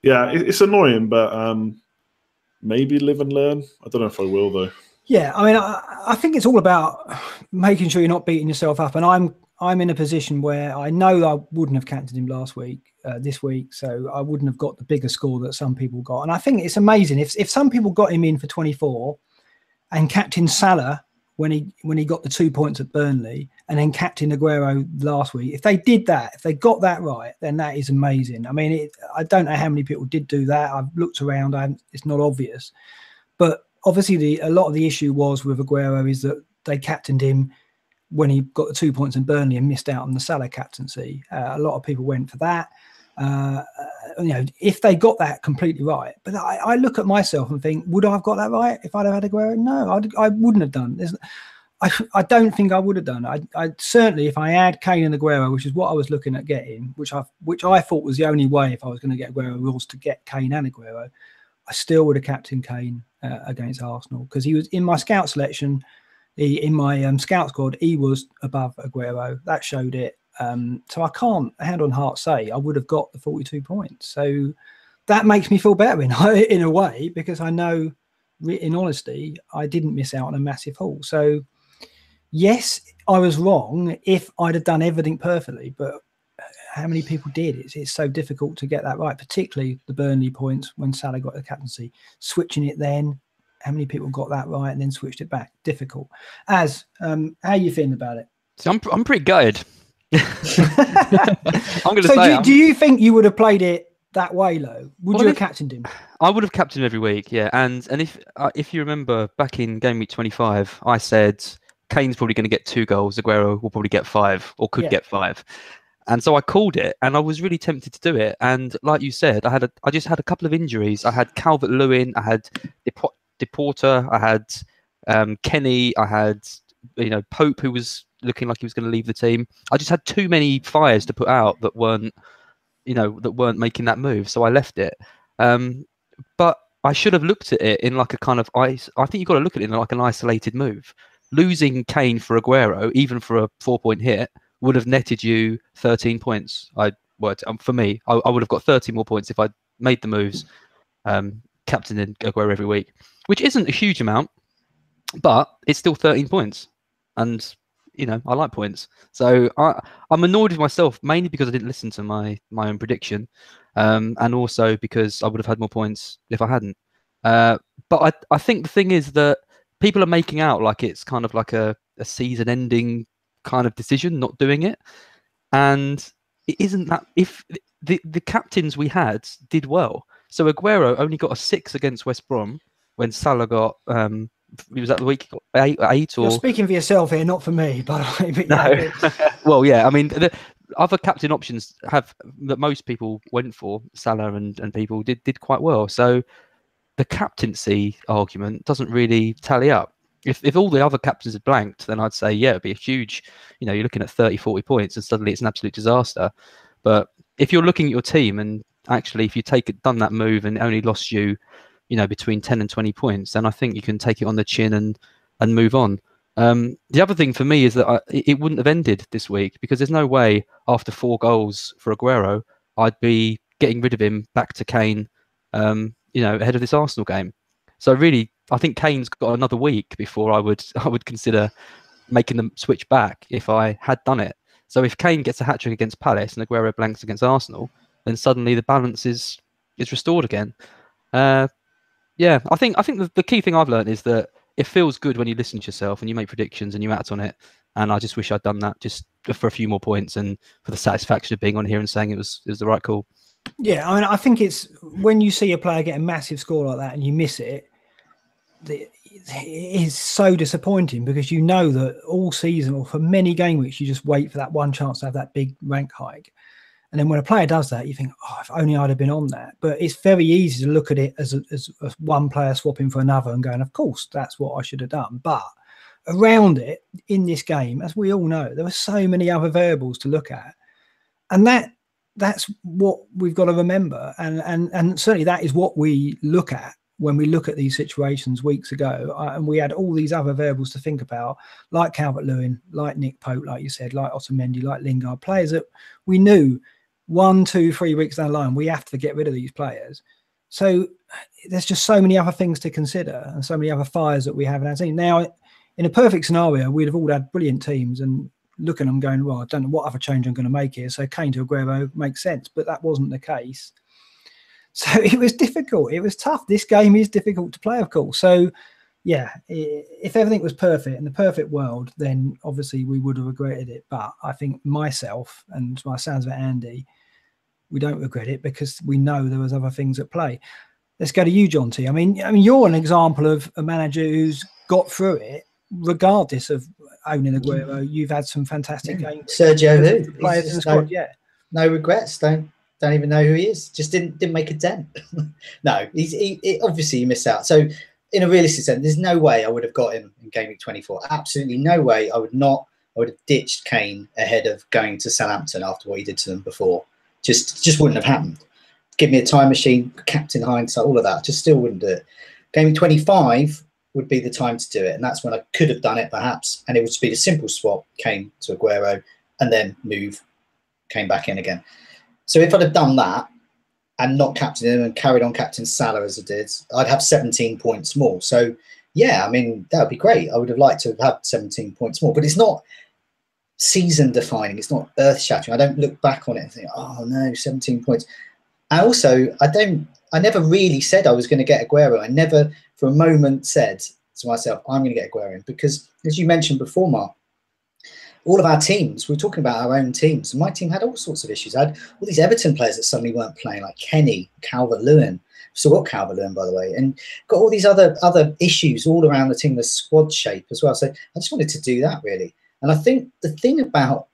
yeah, it's annoying, but maybe live and learn. I don't know if I will though. Yeah, I mean, I think it's all about making sure you're not beating yourself up. And I'm in a position where I know I wouldn't have captained him this week, so I wouldn't have got the bigger score that some people got. And I think it's amazing if some people got him in for 24 and captained Salah when he got the 2 points at Burnley, and then captain Aguero last week. If they did that, if they got that right, then that is amazing. I mean, I don't know how many people did do that. I've looked around, it's not obvious. But obviously, a lot of the issue was with Aguero is that they captained him when he got the 2 points in Burnley and missed out on the Salah captaincy. A lot of people went for that. If they got that completely right, but I look at myself and think, would I have got that right if I'd have had Aguero? No, I wouldn't have done. I don't think I would have done. I certainly, if I had Kane and Aguero, which is what I was looking at getting, which I thought was the only way if I was going to get Aguero was to get Kane and Aguero, I still would have captained Kane against Arsenal because he was in my scout selection. In my scout squad, he was above Aguero. That showed it. So I can't, hand on heart, say I would have got the 42 points. So that makes me feel better in a way because I know, in honesty, I didn't miss out on a massive haul. So yes, I was wrong if I'd have done everything perfectly, but how many people did? It's so difficult to get that right, particularly the Burnley points when Salah got the captaincy. Switching it then, how many people got that right and then switched it back? Difficult. How are you feeling about it? So I'm pretty gutted. I'm going to say. Do you think you would have played it that way, Lo? Would you have captained him? I would have captained him every week, yeah. And if you remember back in game week 25, I said Kane's probably going to get 2 goals. Aguero will probably get 5 or could get 5. And so I called it, and I was really tempted to do it. And like you said, I just had a couple of injuries. I had Calvert-Lewin, I had Deporter, I had Kenny, I had Pope, who was looking like he was going to leave the team. I just had too many fires to put out that weren't making that move, so I left it. But I should have looked at it in like a kind of I think you've got to look at it in like an isolated move. Losing Kane for Aguero, even for a 4-point hit, would have netted you 13 points. For me, I would have got 30 more points if I'd made the moves, captaining Aguero every week, which isn't a huge amount, but it's still 13 points. And I like points. So I'm annoyed with myself, mainly because I didn't listen to my own prediction, and also because I would have had more points if I hadn't. But I think the thing is that people are making out like it's kind of like a season-ending kind of decision, not doing it. And it isn't that. If the captains we had did well. So Aguero only got a 6 against West Brom when Salah got... was that the week he got 8 or... You're speaking for yourself here, not for me, by the way. But no. Well, yeah, I mean, the other captain options that most people went for, Salah and people, did quite well. So the captaincy argument doesn't really tally up. If all the other captains had blanked, then I'd say, yeah, it'd be a huge, you know, you're looking at 30, 40 points and suddenly it's an absolute disaster. But if you're looking at your team and actually if you done that move and it only lost you, you know, between 10 and 20 points, then I think you can take it on the chin and move on. The other thing for me is that it wouldn't have ended this week, because there's no way after 4 goals for Aguero, I'd be getting rid of him back to Kane, you know, ahead of this Arsenal game. So really, I think Kane's got another week before I would consider making them switch back if I had done it. So if Kane gets a hat-trick against Palace and Aguero blanks against Arsenal, then suddenly the balance is restored again. Yeah, I think the key thing I've learned is that it feels good when you listen to yourself and you make predictions and you act on it. And I just wish I'd done that just for a few more points and for the satisfaction of being on here and saying it was the right call. Yeah, I mean, I think it's when you see a player get a massive score like that and you miss it, it is so disappointing, because you know that all season or for many game weeks you just wait for that one chance to have that big rank hike. And then when a player does that, you think, oh, if only I'd have been on that. But it's very easy to look at it as one player swapping for another and going, of course, that's what I should have done. But around it in this game, as we all know, there were so many other variables to look at. And that's what we've got to remember. And certainly that is what we look at when we look at these situations weeks ago. And we had all these other variables to think about, like Calvert-Lewin, like Nick Pope, like you said, like Otamendi, like Lingard, players that we knew 1, 2, 3 weeks down the line, we have to get rid of these players. So there's just so many other things to consider and so many other fires that we have in our team. Now, in a perfect scenario, we'd have all had brilliant teams and look at them going, well, I don't know what other change I'm going to make here. So Kane to Aguero makes sense, but that wasn't the case. So it was difficult. It was tough. This game is difficult to play, of course. So, yeah, if everything was perfect in the perfect world, then obviously we would have regretted it. But I think myself and by the sounds of it, Andy, we don't regret it because we know there was other things at play. Let's go to you, John T. I mean, you're an example of a manager who's got through it, regardless of owning Aguero. You've had some fantastic games. Sergio, who players in the squad, no regrets. Don't even know who he is. Just didn't make a dent. No, he obviously you miss out. So in a realistic sense, there's no way I would have got him in game week 24. Absolutely no way. I would have ditched Kane ahead of going to Southampton after what he did to them before. Just wouldn't have happened. Give me a time machine, captain hindsight, all of that. Just still wouldn't do it. Game week 25 would be the time to do it, and that's when I could have done it perhaps, and it would just be the simple swap, Kane to Aguero, and then move Kane back in again. So if I'd have done that and not captained him and carried on captain Salah as I did, I'd have 17 points more. So yeah, I mean, that would be great. I would have liked to have had 17 points more, but it's not season defining. It's not earth shattering. I don't look back on it and think, oh no, 17 points. And also, I never really said I was going to get Aguero. I never for a moment said to myself, I'm going to get Aguero, because as you mentioned before, Mark, all of our teams, we're talking about our own teams, and my team had all sorts of issues. I had all these Everton players that suddenly weren't playing, like Kenny, Calvert-Lewin. Still got Calvert-Lewin, by the way, and got all these other issues all around the team, the squad shape as well. So I just wanted to do that, really. And I think the thing about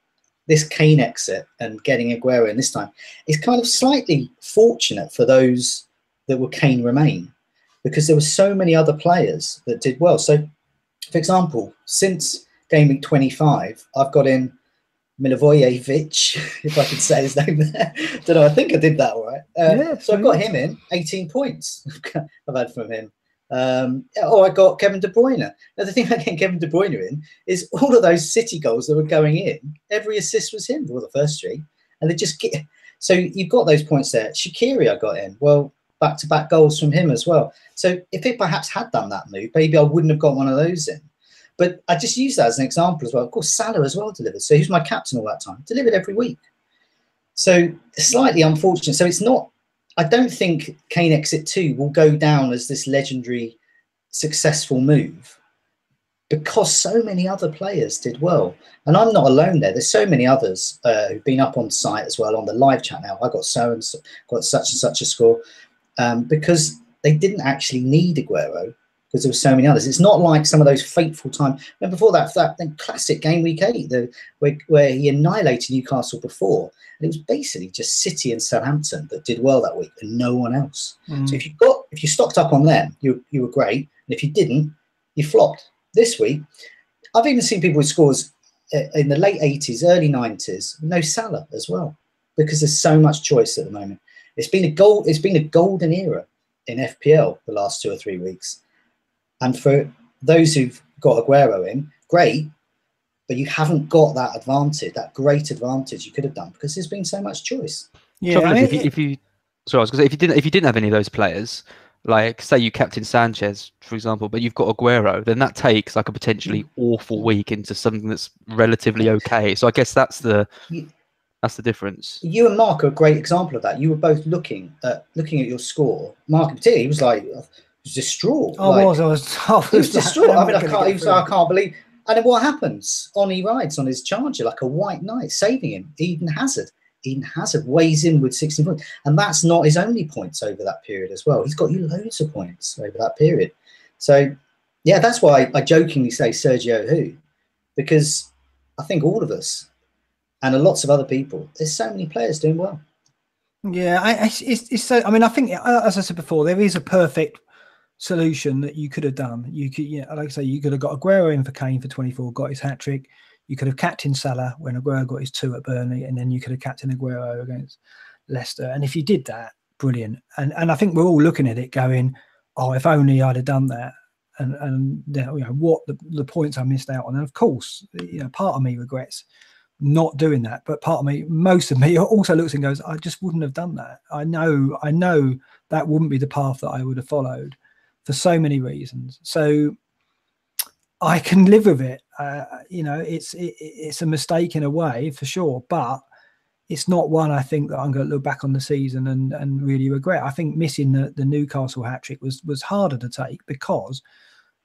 this Kane exit and getting Aguero in this time is kind of slightly fortunate for those that were Kane remain, because there were so many other players that did well. So, for example, since game week 25, I've got in Milivojevic, if I could say his name there. Don't know, I think I did that all right. So I've got him in, 18 points I've had from him. I got Kevin De Bruyne. Now, the thing about getting Kevin De Bruyne in is all of those City goals that were going in, every assist was him, well, the first 3. And they just get, so you've got those points there. Shaqiri I got in. Well, back-to-back goals from him as well. So if it perhaps had done that move, maybe I wouldn't have got one of those in. But I just use that as an example as well. Of course, Salah as well delivered. So who's my captain all that time? Delivered every week. So slightly unfortunate. So it's not, I don't think Kane exit 2 will go down as this legendary successful move, because so many other players did well. And I'm not alone there. There's so many others who've been up on site as well on the live chat now. I got so and so, got such and such a score, because they didn't actually need Aguero, because there were so many others. It's not like some of those fateful times. And before that classic game week 8, where he annihilated Newcastle before, and it was basically just City and Southampton that did well that week, and no one else. So if you stocked up on them, you were great, and if you didn't, you flopped. This week, I've even seen people with scores in the late 80s, early 90s, no Salah as well, because there's so much choice at the moment. It's been a golden era in FPL the last 2 or 3 weeks. And for those who've got Aguero in, great, but you haven't got that advantage, that great advantage you could have done, because there's been so much choice. Yeah, if you didn't have any of those players, like say you captain Sanchez, for example, but you've got Aguero, then that takes like a potentially awful week into something that's relatively okay. So I guess that's the difference. You and Mark are a great example of that. You were both looking at your score. Mark in particular, he was like, was distraught. I was distraught. I mean, I can't believe. And then what happens? On he rides on his charger like a white knight, saving him. Eden Hazard weighs in with 16 points, and that's not his only points over that period as well. He's got you loads of points over that period. So, yeah, that's why I jokingly say Sergio Who, because I think all of us and lots of other people, there's so many players doing well. Yeah, it's so. I mean, I think, as I said before, there is a perfect solution that you could have done. You could, like I say, you could have got Aguero in for Kane for 24, got his hat trick. You could have captained Salah when Aguero got his 2 at Burnley, and then you could have captained Aguero against Leicester. And if you did that, brilliant. And I think we're all looking at it going, oh, if only I'd have done that. And what the points I missed out on. And of course, part of me regrets not doing that, but most of me also looks and goes, I just wouldn't have done that. I know that wouldn't be the path that I would have followed for so many reasons. So I can live with it. It's a mistake in a way for sure, but it's not one I think that I'm going to look back on the season and really regret. I think missing the Newcastle hat-trick was harder to take because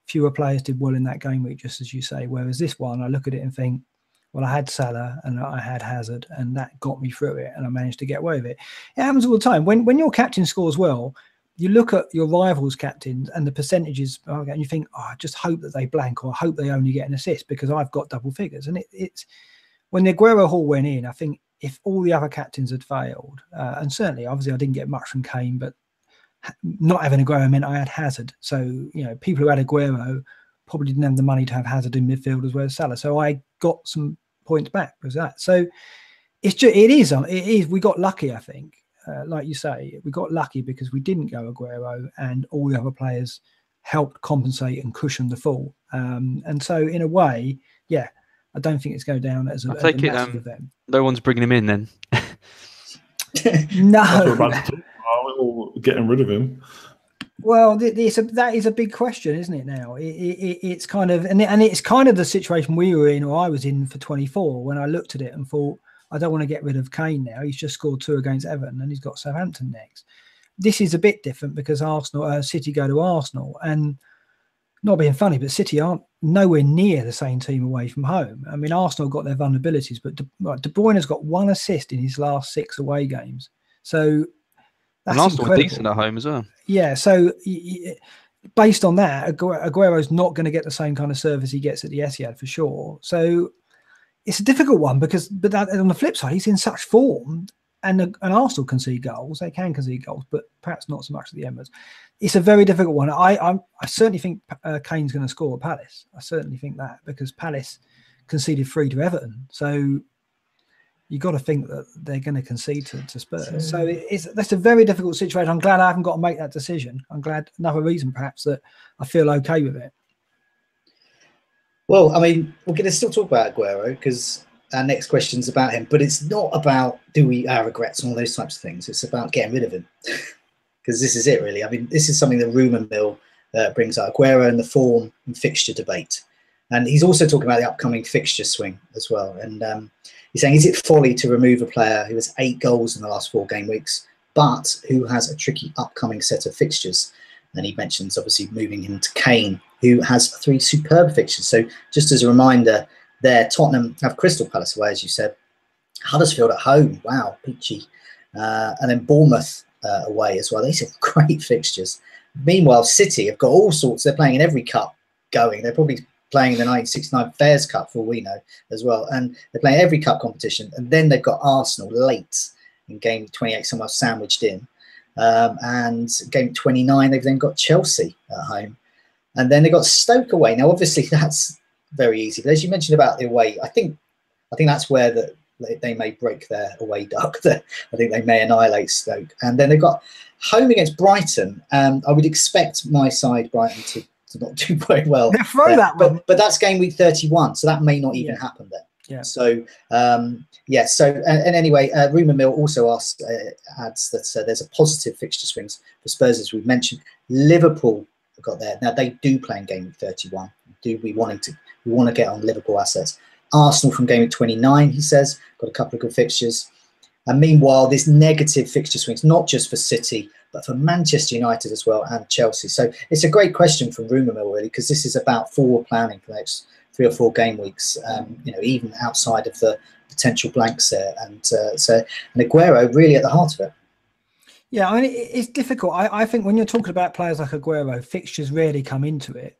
fewer players did well in that game week, just as you say. Whereas this one, I look at it and think, well, I had Salah and I had Hazard, and that got me through it, and I managed to get away with it. It happens all the time. When your captain scores well, you look at your rivals' captains and the percentages, and you think, I just hope that they blank, or I hope they only get an assist because I've got double figures. And it's when the Aguero haul went in, I think if all the other captains had failed, and certainly, obviously, I didn't get much from Kane, but not having Aguero meant I had Hazard. So, people who had Aguero probably didn't have the money to have Hazard in midfield as well as Salah. So I got some points back with that. So it is. We got lucky, I think. Like you say, we got lucky because we didn't go Aguero, and all the other players helped compensate and cushion the fall. And so, in a way, yeah, I don't think it's going down as a massive event. No one's bringing him in then. No, we're getting rid of him. Well, that is a big question, isn't it? Now it's kind of and it's kind of the situation we were in, or I was in for 24 when I looked at it and thought, I don't want to get rid of Kane now. He's just scored 2 against Everton, and he's got Southampton next. This is a bit different because City go to Arsenal, and not being funny, but City aren't nowhere near the same team away from home. I mean, Arsenal got their vulnerabilities, but De Bruyne has got 1 assist in his last 6 away games. So that's and Arsenal incredible. Decent at home as well. Yeah, so based on that, Aguero's not going to get the same kind of service he gets at the Etihad for sure. So it's a difficult one but on the flip side, he's in such form, and Arsenal concede goals. They can concede goals, but perhaps not so much at the Emirates. It's a very difficult one. I certainly think Kane's going to score at Palace. I certainly think that, because Palace conceded 3 to Everton. So you've got to think that they're going to concede to Spurs. So that's a very difficult situation. I'm glad I haven't got to make that decision. I'm glad, another reason perhaps, that I feel okay with it. Well, I mean, we're going to still talk about Aguero because our next question's about him, but it's not about our regrets and all those types of things. It's about getting rid of him, because this is it, really. I mean, this is something that rumour mill brings up, Aguero and the form and fixture debate. And he's also talking about the upcoming fixture swing as well. And he's saying, is it folly to remove a player who has 8 goals in the last 4 game weeks, but who has a tricky upcoming set of fixtures? And he mentions, obviously, moving him to Kane, who has 3 superb fixtures. So just as a reminder there, Tottenham have Crystal Palace away, as you said. Huddersfield at home. Wow, peachy. And then Bournemouth away as well. These are great fixtures. Meanwhile, City have got all sorts. They're playing in every cup going. They're probably playing in the 1969 Fairs Cup, for all we know, as well. And they're playing every cup competition. And then they've got Arsenal late in game 28, somewhere sandwiched in. And game 29, they've then got Chelsea at home. And then they've got Stoke away. Now, obviously, that's very easy. But as you mentioned about the away, I think that's where they may break their away duck. I think they may annihilate Stoke. And then they've got home against Brighton. I would expect my side, Brighton, to not do very well. Throw that one. But that's game week 31, so that may not even happen then. Yeah. So and anyway, Rumour Mill also adds that there's a positive fixture swings for Spurs, as we've mentioned. Liverpool have got there. Now they do play in game week 31. We want to get on Liverpool assets. Arsenal from game week 29, he says, got a couple of good fixtures. And meanwhile, there's negative fixture swings, not just for City, but for Manchester United as well, and Chelsea. So it's a great question from Rumour Mill, really, because this is about forward planning for the next 3 or 4 game weeks, even outside of the potential blanks there. And Aguero really at the heart of it. Yeah, I mean, it's difficult. I think when you're talking about players like Aguero, fixtures rarely come into it.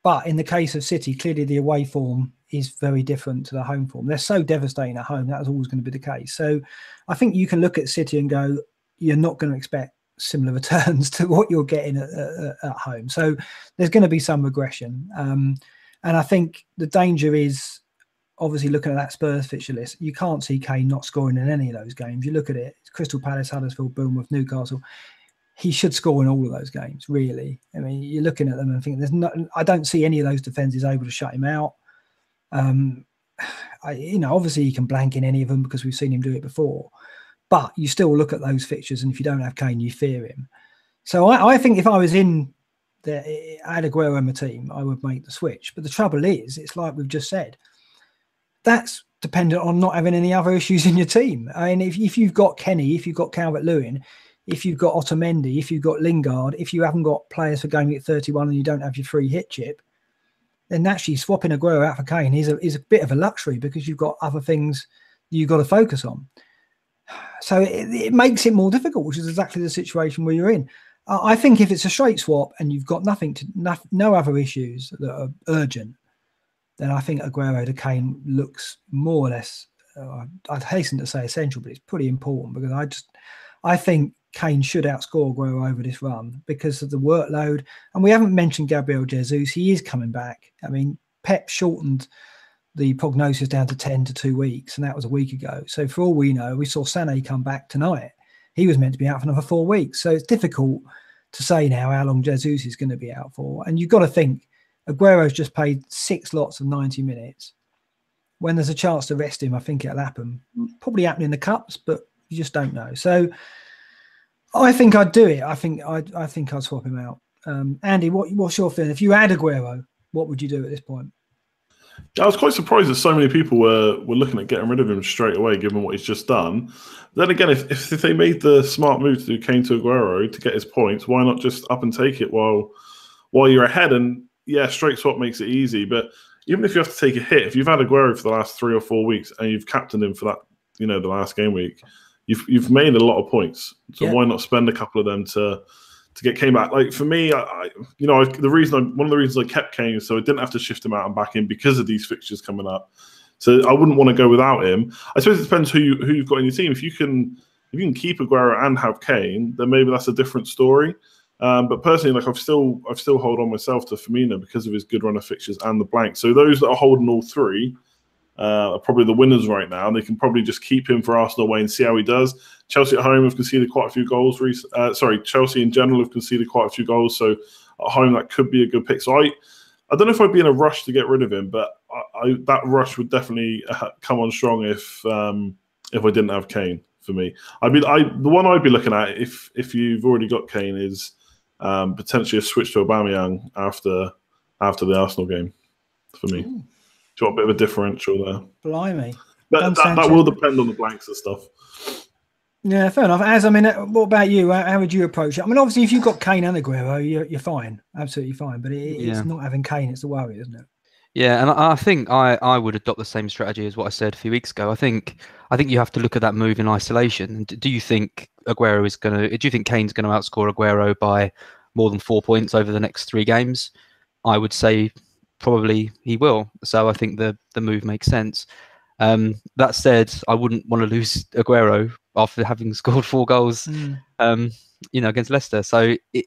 But in the case of City, clearly the away form is very different to the home form. They're so devastating at home, that was always going to be the case. So I think you can look at City and go, you're not going to expect similar returns to what you're getting at home. So there's going to be some regression. And I think the danger is, obviously, looking at that Spurs fixture list, you can't see Kane not scoring in any of those games. You look at it, Crystal Palace, Huddersfield, Bournemouth, Newcastle. He should score in all of those games, really. I mean, you're looking at them and thinking, I don't see any of those defences able to shut him out. Obviously he can blank in any of them because we've seen him do it before. But you still look at those fixtures, and if you don't have Kane, you fear him. So I think if I was in I had Aguero in my team, I would make the switch. But the trouble is, it's like we've just said, that's dependent on not having any other issues in your team. I mean, if you've got Kenny, if you've got Calvert-Lewin, if you've got Otamendi, if you've got Lingard, if you haven't got players for going at 31 and you don't have your free hit chip, then actually swapping Aguero out for Kane is a bit of a luxury, because you've got other things you've got to focus on. So it makes it more difficult, which is exactly the situation where you're in. I think if it's a straight swap and you've got no other issues that are urgent, then I think Aguero to Kane looks more or less, I'd hasten to say essential, but it's pretty important, because I think Kane should outscore Aguero over this run because of the workload. And we haven't mentioned Gabriel Jesus. He is coming back. I mean, Pep shortened the prognosis down to 10 to 2 weeks, and that was a week ago. So for all we know, we saw Sané come back tonight. He was meant to be out for another 4 weeks. So it's difficult to say now how long Jesus is going to be out for. And you've got to think, Aguero's just played 6 lots of 90 minutes. When there's a chance to rest him, I think it'll happen. Probably happen in the cups, but you just don't know. So I think I'd do it. I think I'd swap him out. Andy, what's your feeling? If you had Aguero, what would you do at this point? I was quite surprised that so many people were looking at getting rid of him straight away, given what he's just done. Then again, if they made the smart move to do Kane to Aguero to get his points, why not just up and take it while you're ahead? And yeah, straight swap makes it easy. But even if you have to take a hit, if you've had Aguero for the last 3 or 4 weeks and you've captained him for that, the last game week, you've made a lot of points. So why not spend a couple of them to get Kane back? Like for me, one of the reasons I kept Kane is so I didn't have to shift him out and back in because of these fixtures coming up. So I wouldn't want to go without him. I suppose it depends who you've got in your team. If you can keep Aguero and have Kane, then maybe that's a different story. But personally, I've still hold on myself to Firmino because of his good run of fixtures and the blank. So those that are holding all three are probably the winners right now. They can probably just keep him for Arsenal away and see how he does. Chelsea at home have conceded quite a few goals. Chelsea in general have conceded quite a few goals. So at home, that could be a good pick. So I don't know if I'd be in a rush to get rid of him, but that rush would definitely come on strong if I didn't have Kane. For me, the one I'd be looking at if you've already got Kane is potentially a switch to Aubameyang after the Arsenal game. For me, do you want a bit of a differential there? Blimey, that will depend on the blanks and stuff. Yeah, fair enough. What about you? How would you approach it? I mean, obviously, if you've got Kane and Aguero, you're fine, absolutely fine. But it's not having Kane; it's the worry, isn't it? Yeah, and I think I would adopt the same strategy as what I said a few weeks ago. I think you have to look at that move in isolation. Do you think Kane's going to outscore Aguero by more than 4 points over the next 3 games, I would say probably he will. So I think the move makes sense. That said, I wouldn't want to lose Aguero after having scored 4 goals, against Leicester. So it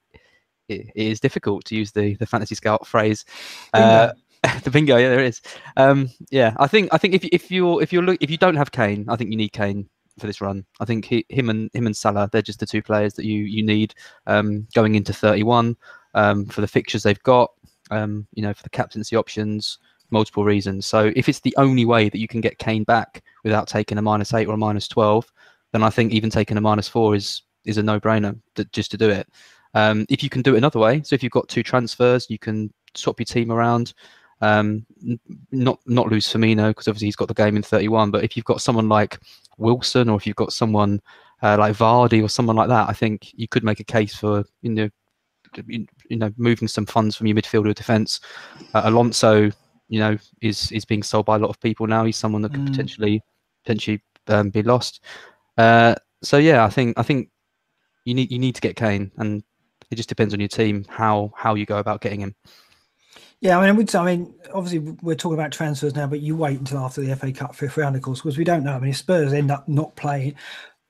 is difficult, to use the Fantasy Scout phrase. The bingo, yeah, there it is. I think if you don't have Kane, I think you need Kane for this run. I think him and Salah, they're just the 2 players that you need going into 31 for the fixtures they've got. For the captaincy options, multiple reasons. So if it's the only way that you can get Kane back without taking a -8 or a -12, then I think even taking a -4 is a no-brainer just to do it. If you can do it another way, so if you've got 2 transfers, you can swap your team around. Not lose Firmino, because obviously he's got the game in 31. But if you've got someone like Wilson, or if you've got someone like Vardy or someone like that, I think you could make a case for moving some funds from your midfield or defence. Alonso, is being sold by a lot of people now. He's someone that could potentially be lost. So yeah, I think you need to get Kane, and it just depends on your team how you go about getting him. Yeah, I mean, obviously we're talking about transfers now, but you wait until after the FA Cup 5th round, of course, because we don't know. I mean, if Spurs end up not playing,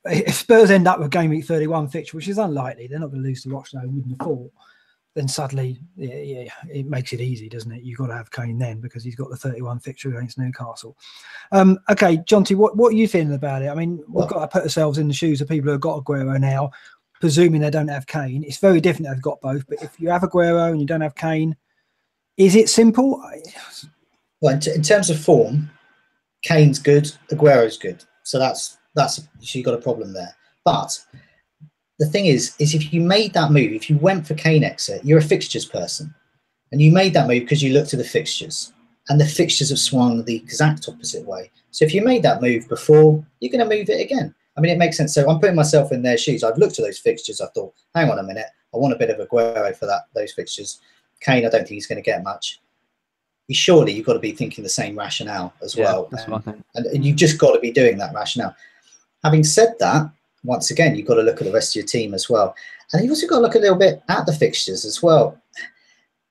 if Spurs end up with game week 31 fixture, which is unlikely, they're not going to lose to Rochdale, wouldn't have thought, then suddenly, it makes it easy, doesn't it? You've got to have Kane then, because he's got the 31 fixture against Newcastle. Okay, Jonty, what are you feeling about it? I mean, we've got to put ourselves in the shoes of people who have got Aguero now, presuming they don't have Kane. It's very different if they've got both, but if you have Aguero and you don't have Kane, is it simple? Well, in terms of form, Kane's good, Aguero's good. So that's you've got a problem there. But the thing is if you made that move, if you went for Kane exit, you're a fixtures person. And you made that move because you looked at the fixtures. And the fixtures have swung the exact opposite way. So if you made that move before, you're going to move it again. I mean, it makes sense. So I'm putting myself in their shoes. I've looked at those fixtures. I thought, hang on a minute. I want a bit of Aguero for those fixtures. Kane, I don't think he's going to get much. Surely you've got to be thinking the same rationale as well. That's what I think. And you've just got to be doing that rationale. Having said that, once again, you've got to look at the rest of your team as well. And you've also got to look a little bit at the fixtures as well.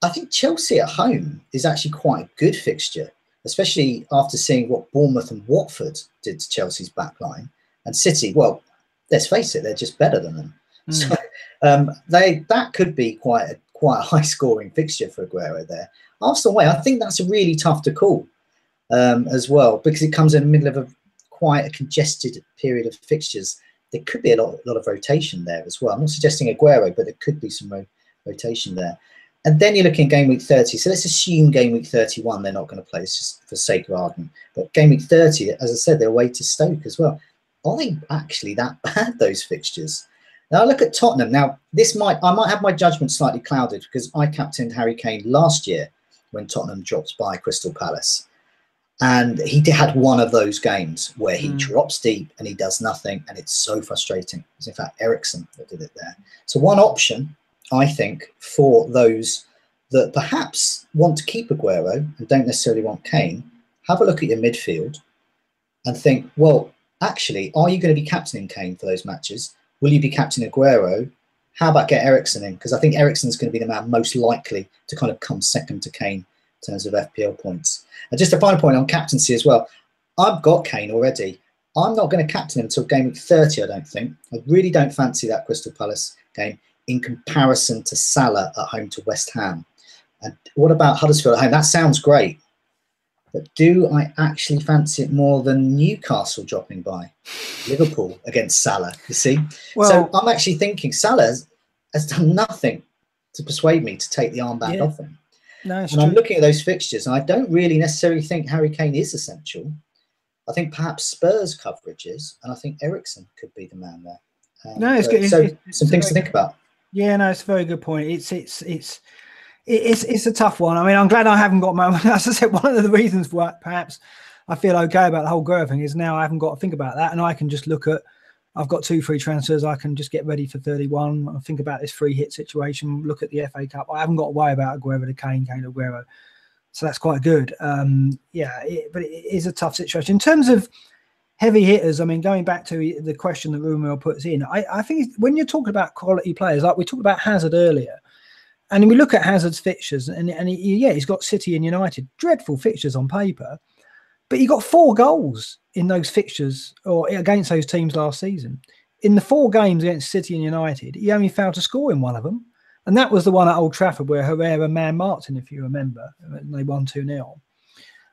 I think Chelsea at home is actually quite a good fixture, especially after seeing what Bournemouth and Watford did to Chelsea's backline. And City, well, let's face it, they're just better than them. So that could be quite a high-scoring fixture for Aguero there. Arsenal away, I think that's a really tough to call as well, because it comes in the middle of quite a congested period of fixtures. There could be a lot of rotation there as well. I'm not suggesting Aguero, but there could be some rotation there. And then you're looking at game week 30. So let's assume game week 31 they're not going to play. It's just for sake of argument. But game week 30, as I said, they're away to Stoke as well. Are they actually that bad, those fixtures? Now, look at Tottenham. Now, I might have my judgment slightly clouded because I captained Harry Kane last year when Tottenham dropped by Crystal Palace. And he had one of those games where he drops deep and he does nothing, and it's so frustrating. It was, in fact, Eriksen that did it there. So one option, I think, for those that perhaps want to keep Aguero and don't necessarily want Kane, have a look at your midfield and think, well, actually, are you going to be captaining Kane for those matches? Will you be captaining Aguero? How about get Eriksen in? Because I think Eriksen's going to be the man most likely to kind of come second to Kane in terms of FPL points. And just a final point on captaincy as well. I've got Kane already. I'm not going to captain him until game week 30, I don't think. I really don't fancy that Crystal Palace game in comparison to Salah at home to West Ham. And what about Huddersfield at home? That sounds great. But do I actually fancy it more than Newcastle dropping by Liverpool against Salah? You see? Well, so I'm actually thinking Salah has done nothing to persuade me to take the armband off him. No, and I'm looking at those fixtures, and I don't really necessarily think Harry Kane is essential. I think perhaps Spurs coverage is, and I think Eriksen could be the man there. No, it's good. So some things to think about. Yeah, no, it's a very good point. It's a tough one. I mean, I'm glad I haven't got my. As I said, one of the reasons why perhaps I feel okay about the whole Aguero thing is now I haven't got to think about that, and I can just look at. I've got 2 free transfers. I can just get ready for 31. I think about this free hit situation. Look at the FA Cup. I haven't got to worry about Aguero to Kane to Aguero, so that's quite good. But it is a tough situation in terms of heavy hitters. I mean, going back to the question that Rumor puts in, I think when you're talking about quality players, like we talked about Hazard earlier. And we look at Hazard's fixtures, and he's got City and United, dreadful fixtures on paper, but he got 4 goals in those fixtures or against those teams last season. In the 4 games against City and United, he only failed to score in one of them. And that was the one at Old Trafford where Herrera man-marked him, if you remember. And they won 2-0.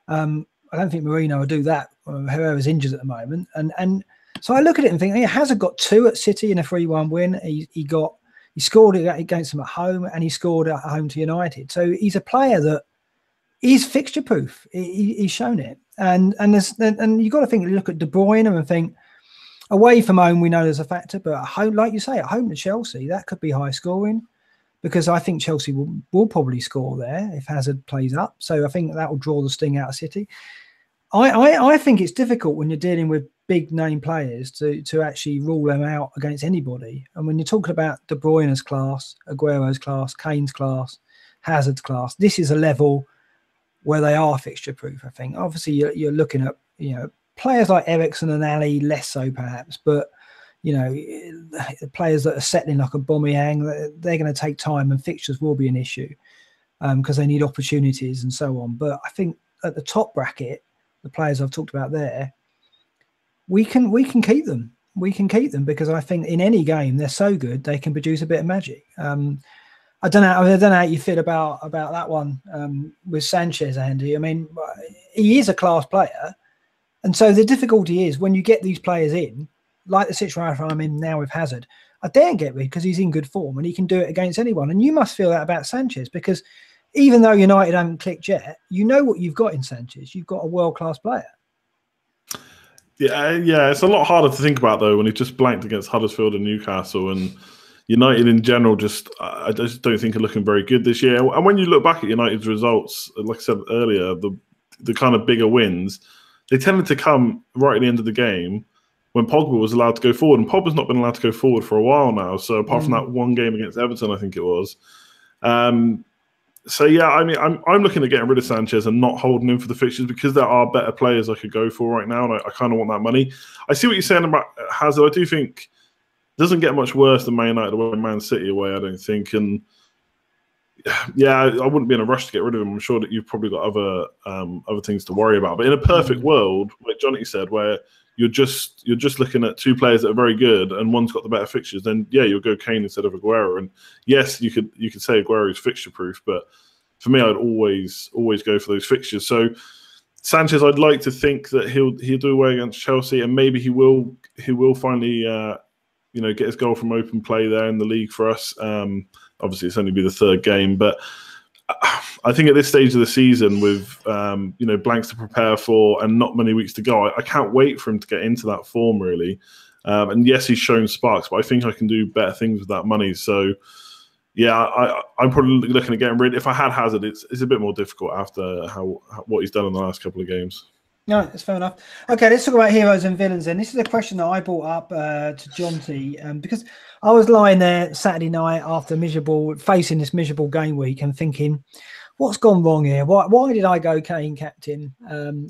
I don't think Mourinho will do that. Herrera's injured at the moment. And so I look at it and think, Hazard got 2 at City in a 3-1 win. He scored against them at home, and he scored at home to United. So he's a player that is fixture-proof. He's shown it. And you've got to think, look at De Bruyne and think, away from home, we know there's a factor, but at home, like you say, at home to Chelsea, that could be high scoring, because I think Chelsea will probably score there if Hazard plays up. So I think that will draw the sting out of City. I think it's difficult when you're dealing with big name players to actually rule them out against anybody. And when you're talking about De Bruyne's class, Aguero's class, Kane's class, Hazard's class, this is a level where they are fixture proof. I think obviously you're looking at players like Eriksen and Ali, less so perhaps, but the players that are settling like Aubameyang, they're going to take time, and fixtures will be an issue because they need opportunities and so on. But I think at the top bracket, the players I've talked about there, we can keep them. We can keep them because I think in any game they're so good they can produce a bit of magic. I don't know how you feel about that one with Sanchez, Andy. I mean, he is a class player, and so the difficulty is when you get these players in, like the situation I'm in now with Hazard, I daren't get rid because he's in good form and he can do it against anyone. And you must feel that about Sanchez, because even though United haven't clicked yet, you know what you've got in Sanchez. You've got a world-class player. Yeah, it's a lot harder to think about, though, when he just blanked against Huddersfield and Newcastle, and United in general I just don't think are looking very good this year. And when you look back at United's results, like I said earlier, the kind of bigger wins, they tended to come right at the end of the game when Pogba was allowed to go forward. And Pogba's not been allowed to go forward for a while now. So apart from that one game against Everton, I think it was. So yeah, I mean, I'm looking at getting rid of Sanchez and not holding him for the fixtures because there are better players I could go for right now, and I kind of want that money. I see what you're saying about Hazard. I do think it doesn't get much worse than Man United away, Man City away, I don't think. And yeah, I wouldn't be in a rush to get rid of him. I'm sure that you've probably got other things to worry about. But in a perfect world, like Johnny said, where you're just looking at 2 players that are very good and one's got the better fixtures, then yeah, you'll go Kane instead of Aguero. And yes, you could say Aguero is fixture proof, but for me, I'd always go for those fixtures. So Sanchez, I'd like to think that he'll do away against Chelsea, and maybe he will finally get his goal from open play there in the league for us. Obviously, it's only be the 3rd game, but I think at this stage of the season, with blanks to prepare for and not many weeks to go, I can't wait for him to get into that form, really. And yes, he's shown sparks, but I think I can do better things with that money. So yeah, I'm probably looking at getting rid. If I had Hazard, it's a bit more difficult after what he's done in the last couple of games. No, that's fair enough. Okay, let's talk about heroes and villains then. This is a question that I brought up to John T. Because I was lying there Saturday night after facing this miserable game week and thinking, what's gone wrong here? Why did I go Kane captain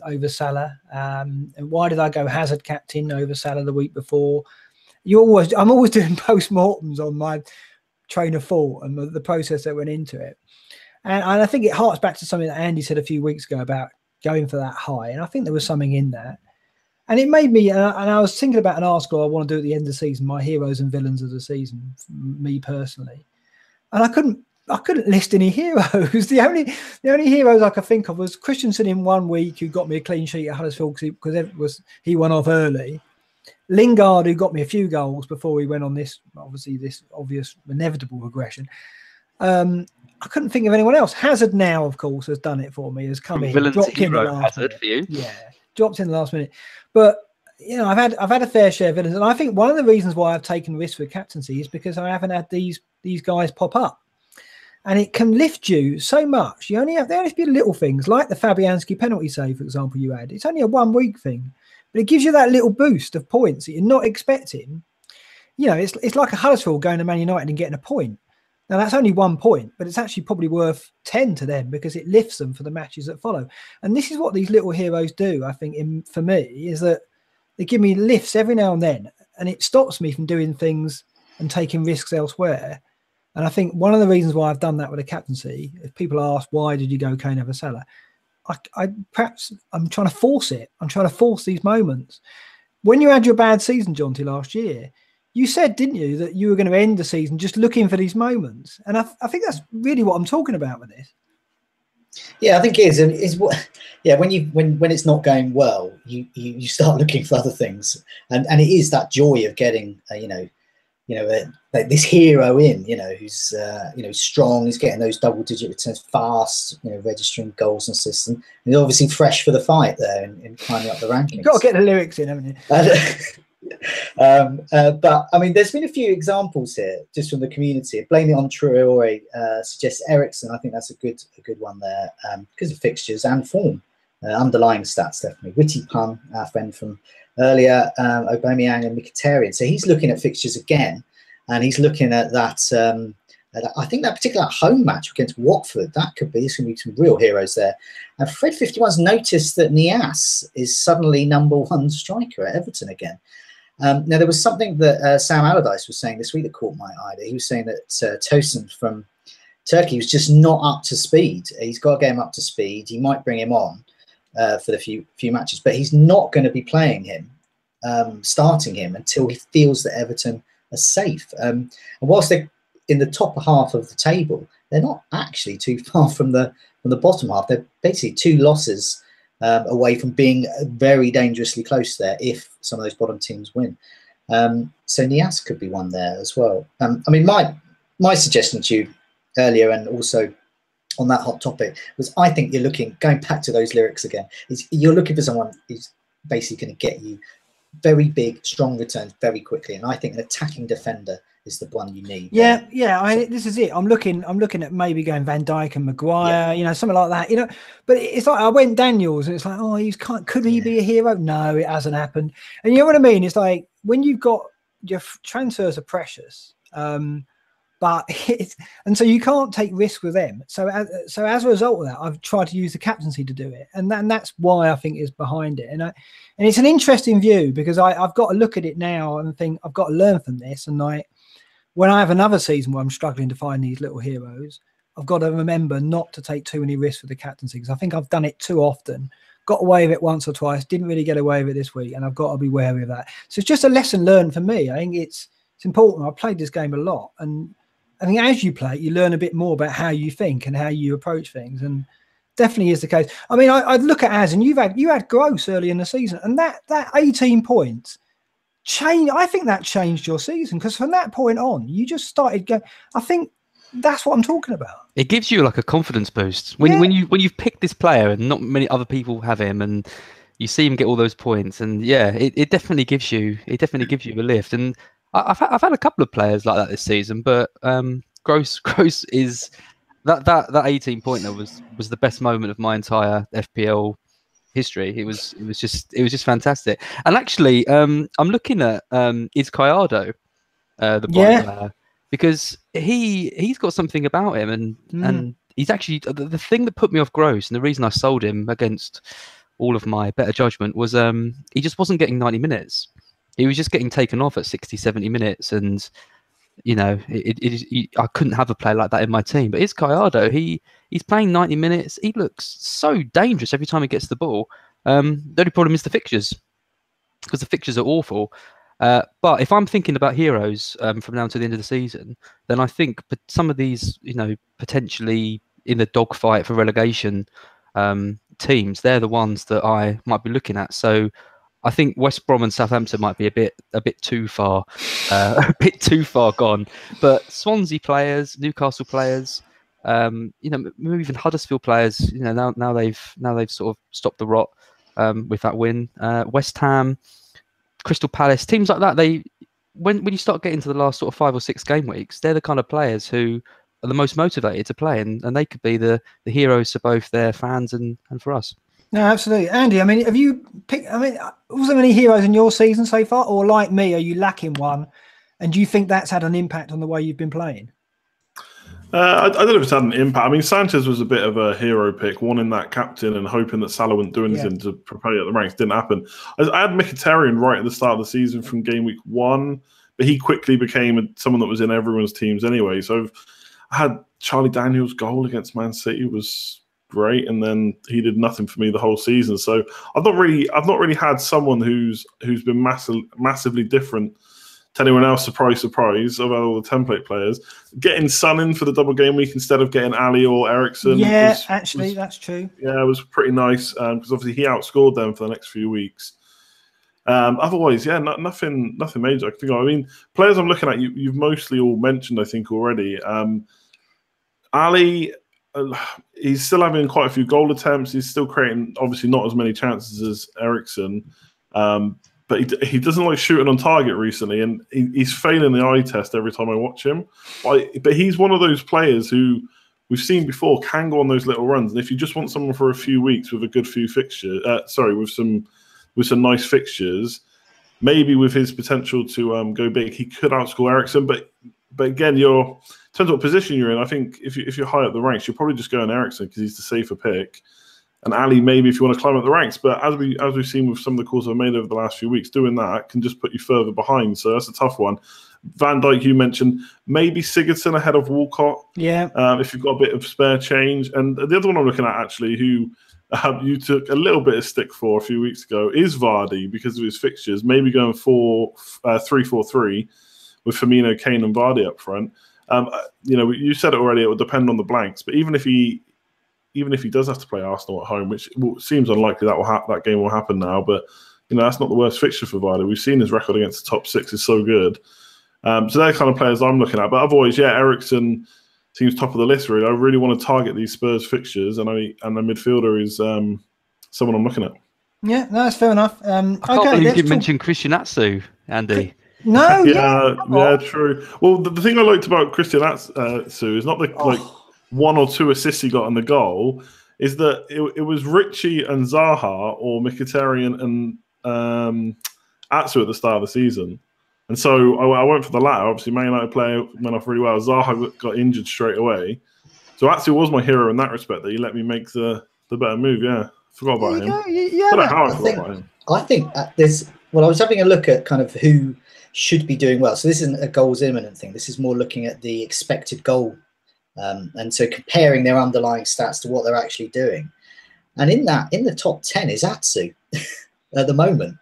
over Salah? And why did I go Hazard captain over Salah the week before? I'm always doing post-mortems on my train of thought and the process that went into it. And I think it harks back to something that Andy said a few weeks ago about going for that high, and I think there was something in that, and it made me. And I was thinking about an article I want to do at the end of the season, my heroes and villains of the season, me personally, and I couldn't list any heroes. The only heroes I could think of was Christensen in 1 week, who got me a clean sheet at Huddersfield because he went off early. Lingard, who got me a few goals before he went on this obvious inevitable regression. I couldn't think of anyone else. Hazard now, of course, has done it for me. Has come in, dropped in the last Hazard minute. For you. Yeah, dropped in the last minute. But I've had a fair share of villains, and I think one of the reasons why I've taken risks with captaincy is because I haven't had these guys pop up, and it can lift you so much. There only have to be little things like the Fabianski penalty save, for example. You had it's only a 1 week thing, but it gives you that little boost of points that you're not expecting. It's like a Huddersfield going to Man United and getting a point. Now, that's only 1 point, but it's actually probably worth 10 to them because it lifts them for the matches that follow. And this is what these little heroes do, I think, for me, is that they give me lifts every now and then, and it stops me from doing things and taking risks elsewhere. And I think one of the reasons why I've done that with a captaincy, if people ask, why did you go Kane over Salah? I'm trying to force it. I'm trying to force these moments. When you had your bad season, Jonty, last year, you said, didn't you, that you were going to end the season just looking for these moments? And I think that's really what I'm talking about with this. Yeah, I think it is. Yeah, when it's not going well, you start looking for other things, and it is that joy of getting this hero in, who's strong, he's getting those double-digit returns fast, registering goals and assists, and he's obviously fresh for the fight there and climbing up the rankings. You've got to get the lyrics in, haven't you? But I mean, there's been a few examples here just from the community. Blame it on Traore suggests Eriksen. I think that's a good one there because of fixtures and form, underlying stats definitely. Witty pun, our friend from earlier, Aubameyang and Mkhitaryan. So he's looking at fixtures again, and he's looking at that. I think that particular home match against Watford, there's going to be some real heroes there. And Fred 51's noticed that Niasse is suddenly #1 striker at Everton again. Now, there was something that Sam Allardyce was saying this week that caught my eye. He was saying that Tosun from Turkey was just not up to speed. He's got to get him up to speed. He might bring him on for the few matches, but he's not going to be playing him, starting him until he feels that Everton are safe. And whilst they're in the top half of the table, they're not actually too far from the bottom half. They're basically 2 losses away from being very dangerously close there if some of those bottom teams win. So Niasse could be one there as well. I mean, my suggestion to you earlier, and also on that hot topic, was I think you're going back to those lyrics again, you're looking for someone who's basically going to get you very big, strong returns very quickly. And I think an attacking defender is the one you need. Yeah. This is it. I'm looking at maybe going Van Dijk and Maguire, something like that. But it's like I went Daniels, and it's like, oh, could he be a hero? No, it hasn't happened. And you know what I mean? It's like when you've got your transfers are precious, but and so you can't take risks with them. So as a result of that, I've tried to use the captaincy to do it, and that's why I think is behind it. And it's an interesting view because I've got to look at it now and think I've got to learn from this, and when I have another season where I'm struggling to find these little heroes, I've got to remember not to take too many risks with the captaincy, because I think I've done it too often. Got away with it once or twice, didn't really get away with it this week, and I've got to be wary of that. So it's just a lesson learned for me. I think it's important. I've played this game a lot, and I think as you play, you learn a bit more about how you think and how you approach things, and definitely is the case. I mean, I'd look at Az, and you had Gross early in the season, and that 18 points. I think that changed your season, because from that point on, you just started going. I think that's what I'm talking about. It gives you like a confidence boost when you've picked this player and not many other people have him, and you see him get all those points, and it definitely gives you a lift. And I've had a couple of players like that this season, but Gross is that 18 pointer was the best moment of my entire FPL history. It was just fantastic. And actually, I'm looking at is Gallardo, the player, because he's got something about him, and he's actually the thing that put me off Gross, and the reason I sold him against all of my better judgment was he just wasn't getting 90 minutes. He was just getting taken off at 60, 70 minutes, and I couldn't have a player like that in my team. But it's Gallardo. He's playing 90 minutes. He looks so dangerous every time he gets the ball. The only problem is the fixtures, because the fixtures are awful. But if I'm thinking about heroes from now to the end of the season, then I think some of these, potentially in the dogfight for relegation teams, they're the ones that I might be looking at. So I think West Brom and Southampton might be a bit too far, gone. But Swansea players, Newcastle players, maybe even Huddersfield players, now they've sort of stopped the rot with that win. West Ham, Crystal Palace, teams like that, when you start getting to the last sort of 5 or 6 game weeks, they're the kind of players who are the most motivated to play, and they could be the heroes for both their fans and for us. No, absolutely. Andy, I mean, have you picked, was there any heroes in your season so far? Or like me, are you lacking one? And do you think that's had an impact on the way you've been playing? I don't know if it's had an impact. I mean, Sanchez was a bit of a hero pick, wanting that captain and hoping that Salah wouldn't do anything to prepare at the ranks. Didn't happen. I had Mkhitaryan right at the start of the season from game week 1. but he quickly became someone that was in everyone's teams anyway. So I had Charlie Daniels' goal against Man City was great, and then he did nothing for me the whole season. So I've not really had someone who's been massively different to anyone else. Surprise, surprise! Of all the template players, getting Son in for the double game week instead of getting Ali or Ericsson. Yeah, that's true. Yeah, it was pretty nice because obviously he outscored them for the next few weeks. Otherwise, yeah, nothing major I can think of. I mean, players I'm looking at, you've mostly all mentioned, I think, already. Ali, he's still having quite a few goal attempts. He's still creating, obviously, not as many chances as Ericsson. But he doesn't like shooting on target recently, and he's failing the eye test every time I watch him. But he's one of those players who we've seen before can go on those little runs. And if you just want someone for a few weeks with a good few fixtures, with some nice fixtures, maybe with his potential to go big, he could outscore Ericsson. But again, in terms of what position you're in, I think if you're high up the ranks, you're probably just going Ericsson because he's the safer pick. And Ali, maybe if you want to climb up the ranks. But as we've seen with some of the calls I've made over the last few weeks, doing that can just put you further behind. So that's a tough one. Van Dijk, you mentioned, maybe Sigurdsson ahead of Walcott. Yeah. If you've got a bit of spare change. And the other one I'm looking at, actually, who you took a little bit of stick for a few weeks ago, is Vardy because of his fixtures. Maybe going 3-4-3 with Firmino, Kane, and Vardy up front. You said it already. It will depend on the blanks. But even if he does have to play Arsenal at home, which seems unlikely that game will happen now, but that's not the worst fixture for Vardy. We've seen his record against the top six is so good. So they're the kind of players I'm looking at. But otherwise, yeah, Ericsson seems top of the list, really. I really want to target these Spurs fixtures, and the midfielder is someone I'm looking at. Yeah, no, that's fair enough. I can't believe you didn't mention Christian Atsu, Andy. No, yeah, true. Well, the thing I liked about Christian Atsu is not the one or two assists he got on the goal, is that it was Richie and Zaha or Mkhitaryan and Atsu at the start of the season. And so I went for the latter. Obviously, Man United player went off really well. Zaha got injured straight away. So Atsu was my hero in that respect, that he let me make the better move. Yeah, forgot about him. I don't know how I forgot about him. I think there's... Well, I was having a look at kind of who should be doing well. So this isn't a goals imminent thing. This is more looking at the expected goal. And so comparing their underlying stats to what they're actually doing. And in the top 10 is Atsu at the moment.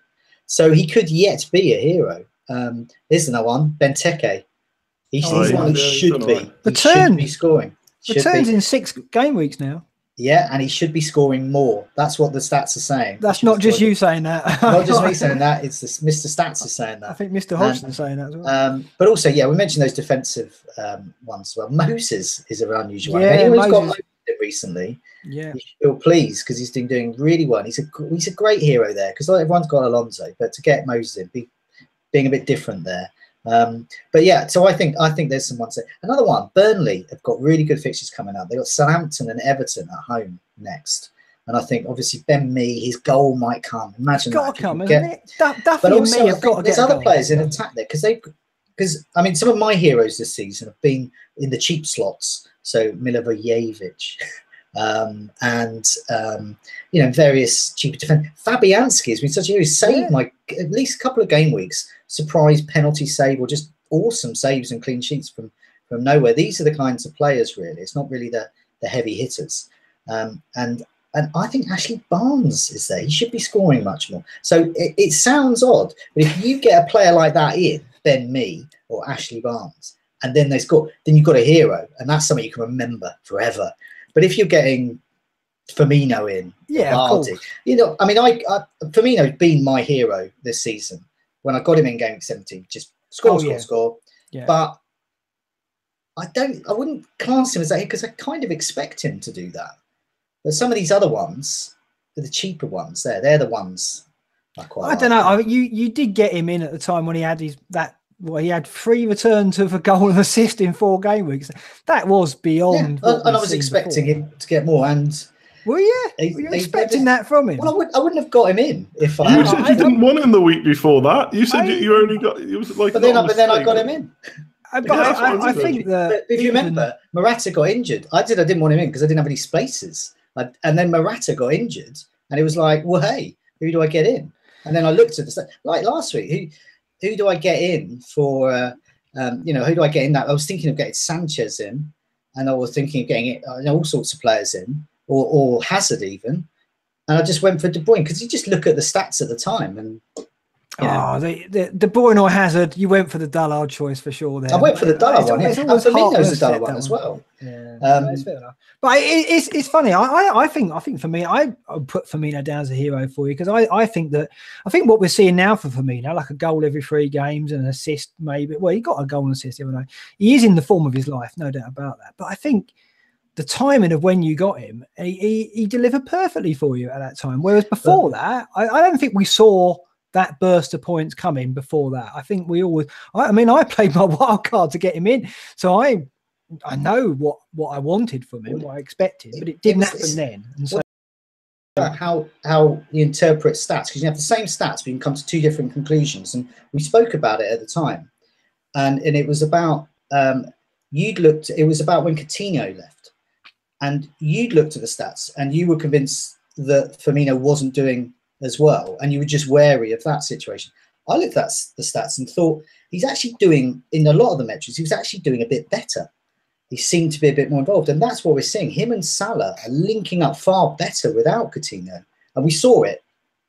So he could yet be a hero. There's another one, Benteke. He's one who should be. Should be scoring. Returns in 6 game weeks now. Yeah, and he should be scoring more. That's what the stats are saying. That's not just you saying that. Not just me saying that. It's Mr. Stats is saying that. I think Mr. Hodgson's saying that as well. But also, yeah, we mentioned those defensive ones as well. Moses is an unusual one. Yeah, if anyone's got Moses recently, yeah, you should feel pleased because he's been doing really well. He's a great hero there because everyone's got Alonso, but to get Moses in, being a bit different there. But yeah, so I think there's some ones there. Another one, Burnley have got really good fixtures coming up. They've got Southampton and Everton at home next. And I think obviously Ben Mee, his goal might come. Imagine it's got to come, isn't it? Duffy and Mee have got to get there's other players in attack there because I mean some of my heroes this season have been in the cheap slots. So Milivojevic and various cheaper defenders. Fabianski has been such a hero. He saved my at least a couple of game weeks. Surprise penalty save or just awesome saves and clean sheets from nowhere. These are the kinds of players, really. It's not really the heavy hitters. And I think Ashley Barnes is there. He should be scoring much more. So it sounds odd, but if you get a player like that in, Ben Mee or Ashley Barnes, and then they score, then you've got a hero, and that's something you can remember forever. But if you're getting Firmino in, Vardy, I mean, Firmino's been my hero this season. When I got him in game 17, just score. Yeah. But I wouldn't class him as that because I kind of expect him to do that. But some of these other ones, the cheaper ones, they're the ones I quite like. I don't know. You did get him in at the time when he had he had 3 returns of a goal and assist in 4 game weeks. That was beyond. Yeah, and I was expecting him to get more. And were you expecting that from him? Well, I wouldn't have got him in if I. You said you didn't want him the week before that. You said you only got. It was like. But then I got him in. I think that if you remember, Morata got injured. I didn't want him in because I didn't have any spaces. And then Morata got injured, and it was like, well, hey, who do I get in? And then I looked at the like last week. who do I get in for? Who do I get in that? I was thinking of getting Sanchez in, and I was thinking of getting all sorts of players in, or Hazard even, and I just went for De Bruyne because you just look at the stats at the time and. The De Bruyne or Hazard, you went for the dullard choice for sure. There, I went for the dullard one. It's And always Firmino's a dullard one one as well. Yeah, it's fair enough. But it's funny. I think for me, I put Firmino down as a hero for you because I think what we're seeing now for Firmino, like a goal every 3 games and an assist maybe. Well, he got a goal and assist the other night. He is in the form of his life, no doubt about that. But I think the timing of when you got him, he delivered perfectly for you at that time. Whereas before that, I don't think we saw that burst of points coming before that. I think we always. I played my wild card to get him in, so I know what I wanted from him, what I expected, but it didn't happen then. And so how you interpret stats, because you have the same stats, but you can come to 2 different conclusions. And we spoke about it at the time, and it was about It was about when Coutinho left, and you'd looked at the stats, and you were convinced that Firmino wasn't doing as well, and you were just wary of that situation. I looked at the stats and thought he's actually doing, in a lot of the metrics, he was actually doing a bit better. He seemed to be a bit more involved, and that's what we're seeing. Him and Salah are linking up far better without Coutinho, and we saw it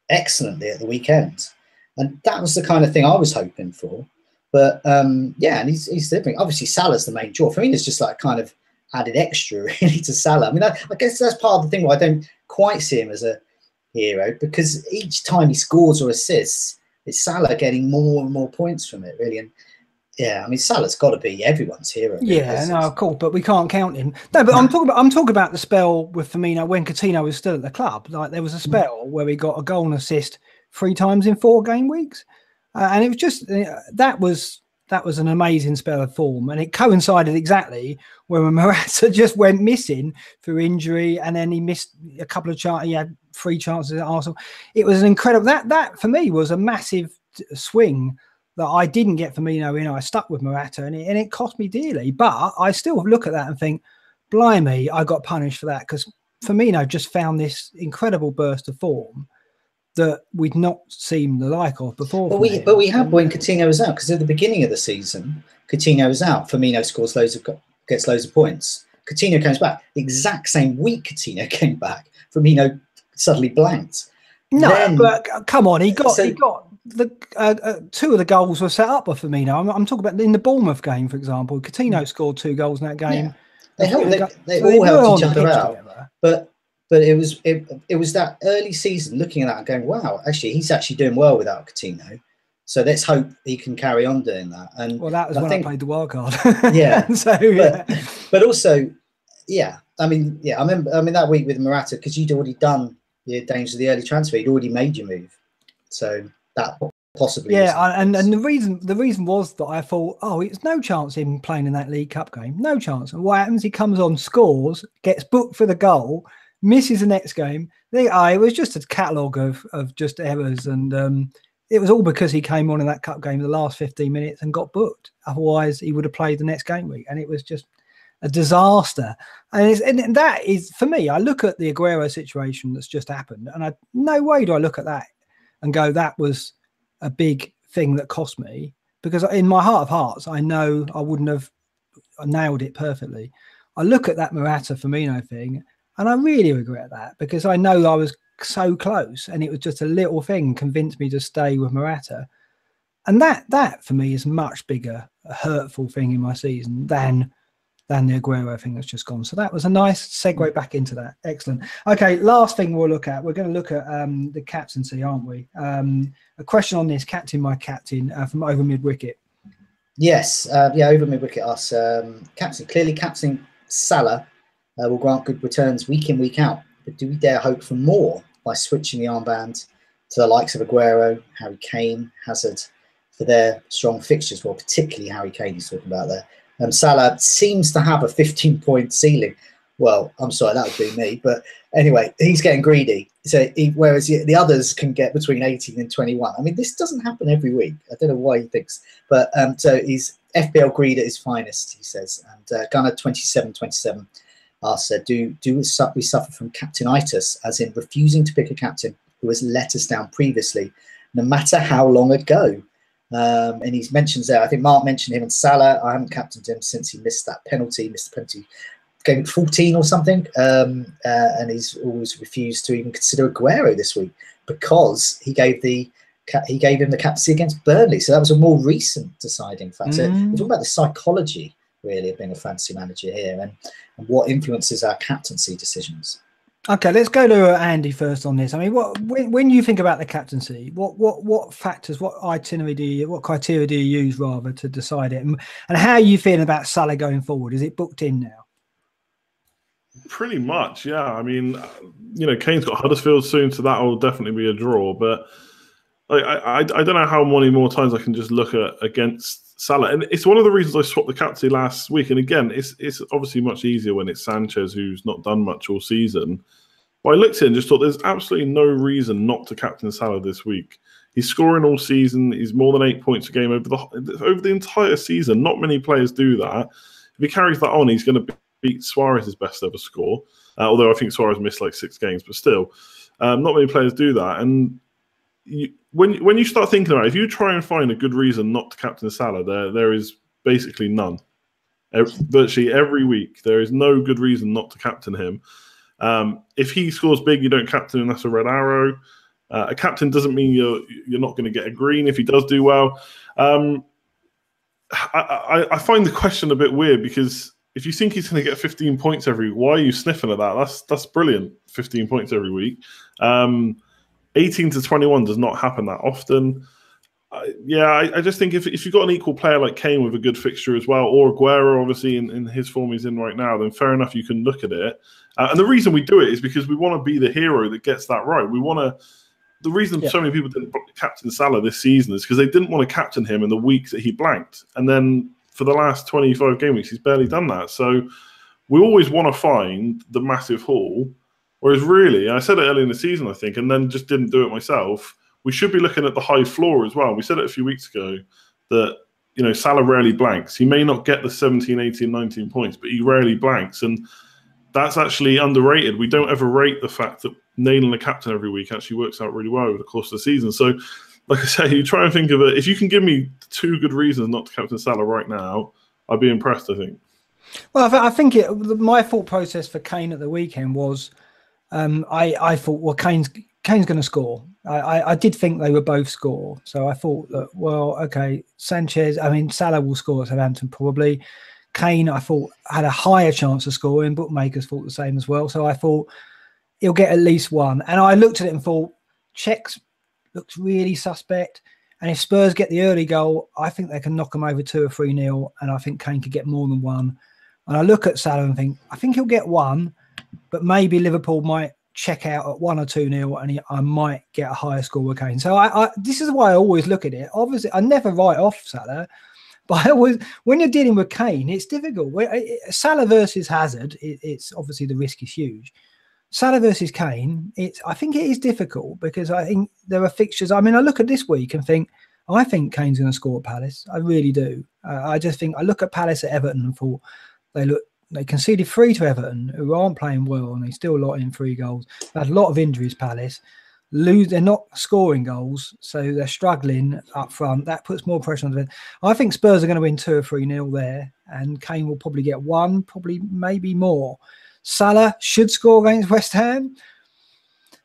excellently at the weekend. And that was the kind of thing I was hoping for. But and he's delivering. Obviously, Salah's the main draw. For me, it's just like kind of added extra really to Salah. I mean, I guess that's part of the thing why I don't quite see him as a hero, because each time he scores or assists, it's Salah getting more and more points from it, really. And yeah, I mean, Salah's got to be everyone's hero. Yeah, no, of course, but we can't count him. No, but I'm talking about the spell with Firmino when Coutinho was still at the club. Like there was a spell where we got a goal and assist 3 times in 4 game weeks, and it was just that was an amazing spell of form, and it coincided exactly when Morata just went missing through injury, and then he missed a couple of chances. He had 3 chances at Arsenal. It was an incredible. That for me was a massive swing that I didn't get Firmino in. I stuck with Morata, and it cost me dearly. But I still look at that and think, blimey, I got punished for that, because Firmino just found this incredible burst of form that we'd not seen the like of before. But we had when Coutinho was out, because at the beginning of the season, Coutinho was out. Firmino gets loads of points. Coutinho comes back. The exact same week Coutinho came back, Firmino suddenly blanked. No, but come on, he got the 2 of the goals were set up by Firmino. I'm talking about in the Bournemouth game, for example. Coutinho scored 2 goals in that game. Yeah. They all helped each other out. Together. But it was that early season looking at that and going, wow, actually he's actually doing well without Coutinho. So let's hope he can carry on doing that. And that was when I played the wild card. Yeah. But also, yeah. I remember that week with Morata, because you'd already done the dangers of the early transfer. You'd already made your move. So that possibly. Yeah, and the reason was that I thought, it's no chance him playing in that League Cup game. No chance. And what happens? He comes on, scores, gets booked for the goal, misses the next game. It was just a catalogue of just errors, and it was all because he came on in that cup game the last 15 minutes and got booked. Otherwise, he would have played the next game week, and it was just a disaster. And that is, for me, I look at the Aguero situation that's just happened, and no way do I look at that and go, that was a big thing that cost me, because in my heart of hearts, I know I wouldn't have nailed it perfectly. I look at that Morata Firmino thing, and I really regret that, because I know I was so close, and it was just a little thing convinced me to stay with Morata. And that for me is much bigger, a hurtful thing in my season than the Aguero thing that's just gone. So that was a nice segue back into that. Excellent. Okay, last thing we'll look at. We're going to look at the captaincy, aren't we? A question on this, captain my captain, from over mid-wicket. Yes, over mid-wicket asks, captain Salah will grant good returns week in, week out. But do we dare hope for more by switching the armband to the likes of Aguero, Harry Kane, Hazard, for their strong fixtures? Well, particularly Harry Kane he's talking about there. Salah seems to have a 15-point ceiling. Well, I'm sorry, that would be me. But anyway, he's getting greedy. So whereas the others can get between 18 and 21. I mean, this doesn't happen every week. I don't know why he thinks. But so he's FPL greed at his finest, he says. And Gunner 2727 asks, do we suffer from captainitis, as in refusing to pick a captain who has let us down previously, no matter how long ago? And he mentions there, I think Mark mentioned him and Salah. I haven't captained him since he missed the penalty game 14 or something. And he's always refused to even consider Aguero this week because he gave him the captaincy against Burnley. So that was a more recent deciding factor. So we're talking about the psychology, really, of being a fantasy manager here and what influences our captaincy decisions. Okay, let's go to Andy first on this. I mean, when you think about the captaincy, what factors, what criteria do you use rather to decide it, and how are you feeling about Salah going forward? Is it booked in now? Pretty much, yeah. I mean, Kane's got Huddersfield soon, so that will definitely be a draw. But I don't know how many more times I can just look at against Salah, and it's one of the reasons I swapped the captaincy last week. And again, it's obviously much easier when it's Sanchez, who's not done much all season. But I looked at it and just thought there's absolutely no reason not to captain Salah this week. He's scoring all season. He's more than 8 points a game over the entire season. Not many players do that. If he carries that on, he's going to beat Suarez's best ever score. Although I think Suarez missed like 6 games, but still, not many players do that. And when you start thinking about it, if you try and find a good reason not to captain Salah, there is basically none. Virtually every week, there is no good reason not to captain him. If he scores big, you don't captain him. That's a red arrow. A captain doesn't mean you're not going to get a green if he does do well. I find the question a bit weird because if you think he's going to get 15 points every week, why are you sniffing at that? That's brilliant. 15 points every week. 18 to 21 does not happen that often. I just think if you've got an equal player like Kane with a good fixture as well, or Aguero, obviously, in his form he's in right now, then fair enough, you can look at it. And the reason we do it is because we want to be the hero that gets that right. The reason so many people didn't captain Salah this season is because they didn't want to captain him in the week that he blanked. And then for the last 25 game weeks, he's barely done that. So we always want to find the massive haul. Whereas really, I said it early in the season, I think, and then just didn't do it myself. We should be looking at the high floor as well. We said it a few weeks ago that, Salah rarely blanks. He may not get the 17, 18, 19 points, but he rarely blanks. And that's actually underrated. We don't ever rate the fact that nailing a captain every week actually works out really well over the course of the season. So, like I say, you try and think of it. If you can give me 2 good reasons not to captain Salah right now, I'd be impressed, I think. Well, I think my thought process for Kane at the weekend was I thought, well, Kane's going to score. I did think they would both score. So I thought that, well, okay, Salah will score at Southampton probably. Kane, I thought, had a higher chance of scoring. Bookmakers thought the same as well. So I thought he'll get at least one. And I looked at it and thought, Czechs looks really suspect. And if Spurs get the early goal, I think they can knock them over 2 or 3-0. And I think Kane could get more than one. And I look at Salah and think, I think he'll get one, but maybe Liverpool might check out at 1 or 2-0 and I might get a higher score with Kane. So this is why I always look at it. Obviously, I never write off Salah. But when you're dealing with Kane, it's difficult. Salah versus Hazard, it's obviously the risk is huge. Salah versus Kane, I think it is difficult because I think there are fixtures. I mean, I look at this week and think, I think Kane's going to score at Palace. I really do. I just think I look at Palace at Everton and thought they conceded 3 to Everton, who aren't playing well, and they still lot in 3 goals. They had a lot of injuries, Palace. They're not scoring goals, so they're struggling up front. That puts more pressure on them. I think Spurs are going to win 2 or 3-0 there, and Kane will probably get 1, probably maybe more. Salah should score against West Ham.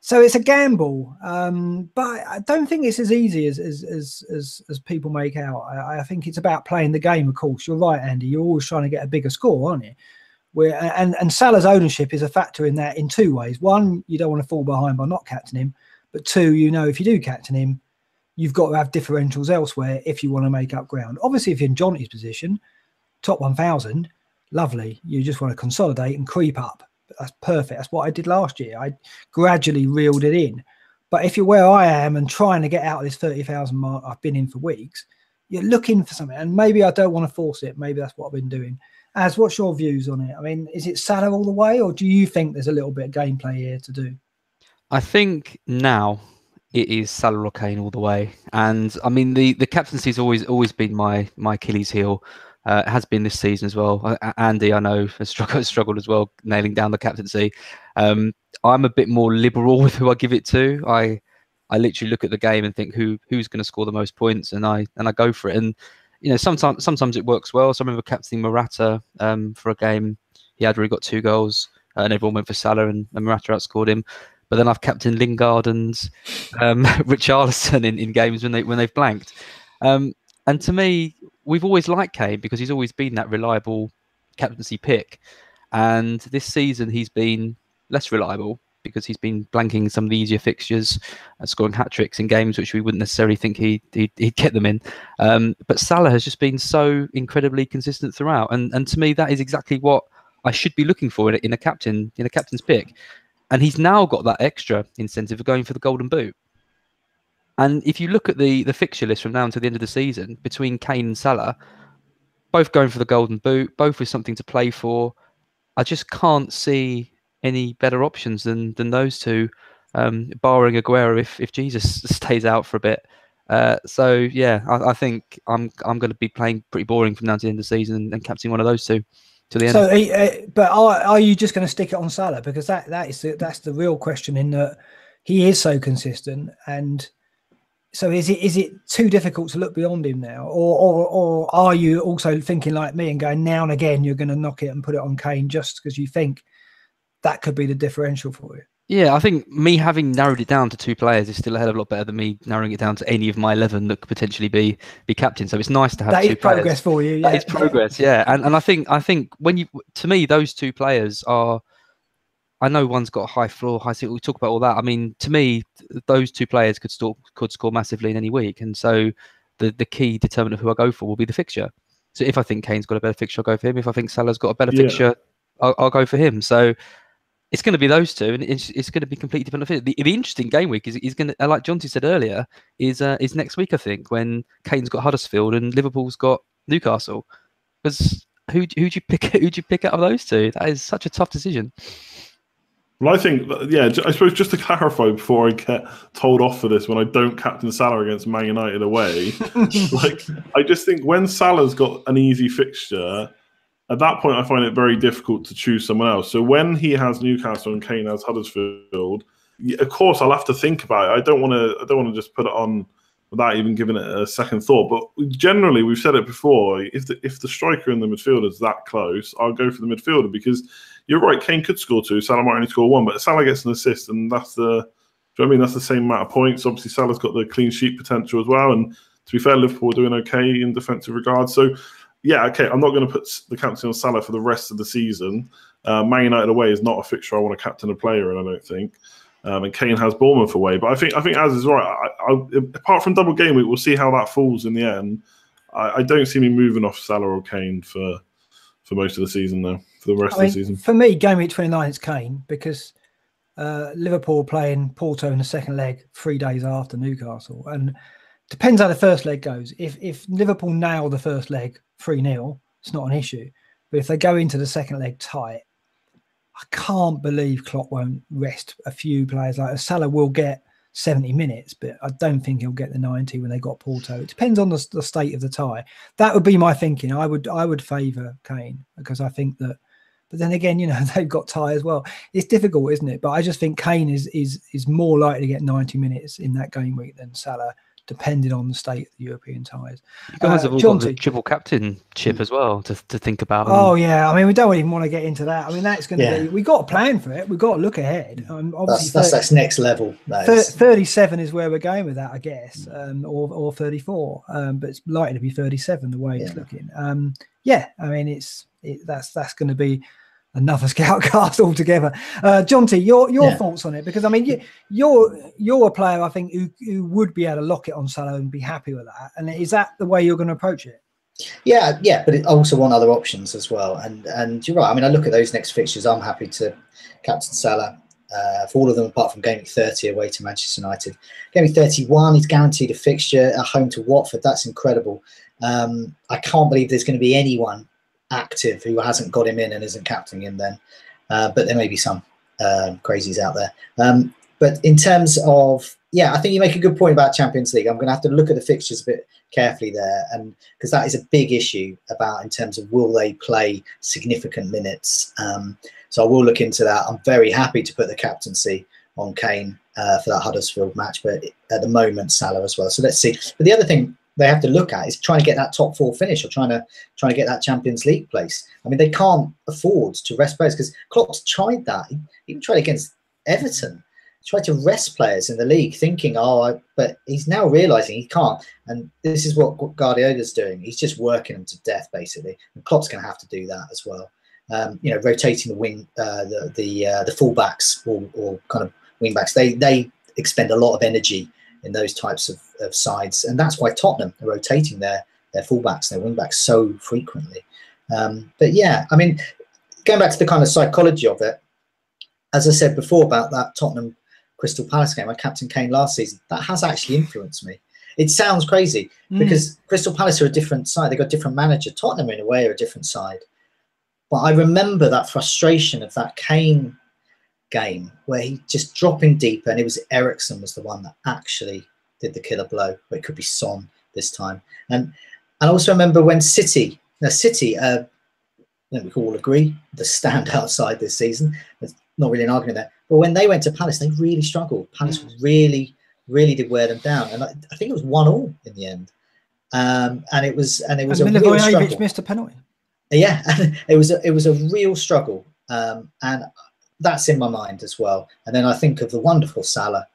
So it's a gamble, but I don't think it's as easy as people make out. I think it's about playing the game, of course. You're right, Andy. You're always trying to get a bigger score, aren't you? And Salah's ownership is a factor in that in 2 ways. One, you don't want to fall behind by not captaining him. But 2, if you do captain him, you've got to have differentials elsewhere if you want to make up ground. Obviously, if you're in Johnny's position, top 1,000, lovely. You just want to consolidate and creep up. That's perfect. That's what I did last year. I gradually reeled it in. But if you're where I am and trying to get out of this 30,000 mark I've been in for weeks, you're looking for something. And maybe I don't want to force it. Maybe that's what I've been doing. Az, what's your views on it? I mean, is it Salah all the way, or do you think there's a little bit of gameplay here to do? I think now it is Salah or Kane all the way. And I mean, the captaincy has always been my Achilles heel. It has been this season as well. Andy, I know, has struggled as well, nailing down the captaincy. I'm a bit more liberal with who I give it to. I I literally look at the game and think who's going to score the most points, and I go for it. And sometimes it works well. So I remember captaining Morata for a game he had where he got 2 goals, and everyone went for Salah, and Morata outscored him. But then I've captained Lingard and Richarlison in games when they've blanked. And to me, we've always liked Kane because he's always been that reliable captaincy pick. And this season he's been less reliable because he's been blanking some of the easier fixtures and scoring hat-tricks in games which we wouldn't necessarily think he'd get them in. But Salah has just been so incredibly consistent throughout. And to me, that is exactly what I should be looking for in a captain's pick. And he's now got that extra incentive of going for the golden boot. And if you look at the fixture list from now until the end of the season, between Kane and Salah, both going for the golden boot, both with something to play for, I just can't see any better options than those two, barring Aguero if Jesus stays out for a bit. So yeah, I think I'm going to be playing pretty boring from now to the end of the season and captaining one of those two to the end. So, but are you just going to stick it on Salah, because that's the real question, in that he is so consistent? And so is it too difficult to look beyond him now, or are you also thinking like me and going, now and again you're going to knock it and put it on Kane just because you think that could be the differential for you? Yeah, I think me having narrowed it down to 2 players is still a hell of a lot better than me narrowing it down to any of my 11 that could potentially be captain. So it's nice to have 2 players. That is progress for you. Yeah. That is progress, yeah. And I think when to me, those 2 players are, I know one's got a high floor, high ceiling. We talk about all that. I mean, to me, those 2 players could score massively in any week. And so the key determinant of who I go for will be the fixture. So if I think Kane's got a better fixture, I'll go for him. If I think Salah's got a better fixture, I'll go for him. So it's going to be those 2, and it's going to be completely dependent. The interesting game week is going to, like Jonty said earlier, is next week, I think, when Kane's got Huddersfield and Liverpool's got Newcastle. Because who'd you pick out of those 2? That is such a tough decision. Well, I think, I suppose just to clarify before I get told off for this when I don't captain Salah against Man United away, I just think when Salah's got an easy fixture, at that point I find it very difficult to choose someone else. So when he has Newcastle and Kane has Huddersfield, of course I'll have to think about it. I don't want to just put it on without even giving it a second thought. But generally, we've said it before, if the striker and the midfielder is that close, I'll go for the midfielder, because you're right, Kane could score 2, Salah might only score 1, but Salah gets an assist, and that's that's the same amount of points. Obviously, Salah's got the clean sheet potential as well, and to be fair, Liverpool are doing okay in defensive regards. So, yeah, okay, I'm not going to put the captain on Salah for the rest of the season. Man United away is not a fixture I want to captain a player in, I don't think. And Kane has Bournemouth away, but I think Az is right. Apart from double game week, we'll see how that falls in the end. I don't see me moving off Salah or Kane for most of the season, though. For the rest of the season, for me, game week 29 is Kane, because Liverpool playing Porto in the second leg 3 days after Newcastle, and depends how the first leg goes. If Liverpool nail the first leg 3-0, it's not an issue. But if they go into the second leg tight, I can't believe Klopp won't rest a few players. Like Salah will get 70 minutes, but I don't think he'll get the 90 when they got Porto. It depends on the state of the tie. That would be my thinking. I would favour Kane, because I think that. But then again, they've got tie as well. It's difficult, isn't it? But I just think Kane is more likely to get 90 minutes in that game week than Salah, depending on the state of the European ties. You guys have all got the triple captainship as well to think about. Oh, yeah. I mean, we don't even want to get into that. I mean, that's going to be... We've got a plan for it. We've got to look ahead. That's next level. 37 is where we're going with that, I guess, or 34. But it's likely to be 37 the way it's looking. I mean, that's going to be another Scoutcast altogether. Jonty, your thoughts on it? Because I mean, you're a player, I think, who would be able to lock it on Salah and be happy with that. And is that the way you're going to approach it? Yeah, but I also want other options as well. And you're right. I mean, I look at those next fixtures. I'm happy to captain Salah for all of them, apart from game week 30 away to Manchester United. Game week 31, he's guaranteed a fixture at home to Watford. That's incredible. I can't believe there's going to be anyone active who hasn't got him in and isn't captaining him then, but there may be some crazies out there. But in terms of, I think you make a good point about Champions League. I'm going to have to look at the fixtures a bit carefully there, and because that is a big issue about in terms of will they play significant minutes. So I will look into that. I'm very happy to put the captaincy on Kane for that Huddersfield match, but at the moment Salah as well. So let's see. But the other thing they have to look at is trying to get that top 4 finish, or trying to get that Champions League place. I mean, they can't afford to rest players, because Klopp's tried that. He even tried against Everton. He tried to rest players in the league, thinking, but he's now realising he can't. And this is what Guardiola's doing. He's just working them to death, basically. And Klopp's going to have to do that as well. Rotating the wing, the fullbacks or kind of wing backs. They expend a lot of energy in those types of sides, and that's why Tottenham are rotating their fullbacks, their wing backs so frequently. But yeah, I mean, going back to the kind of psychology of it, as I said before about that Tottenham Crystal Palace game, I captained Kane last season. That has actually influenced me. It sounds crazy because Crystal Palace are a different side. They've got a different manager. Tottenham, in a way, are a different side. But I remember that frustration of that Kane game where he just dropping deeper, and it was Eriksen was the one that actually did the killer blow. But it could be Son this time. And I also remember when City, I think we can all agree, the standout side this season. There's not really an argument there. But when they went to Palace, they really struggled. Palace really did wear them down, and I think it was 1-1 in the end. And it was a real struggle. Missed a penalty. Yeah, it was a real struggle, and that's in my mind as well. And then I think of the wonderful Salah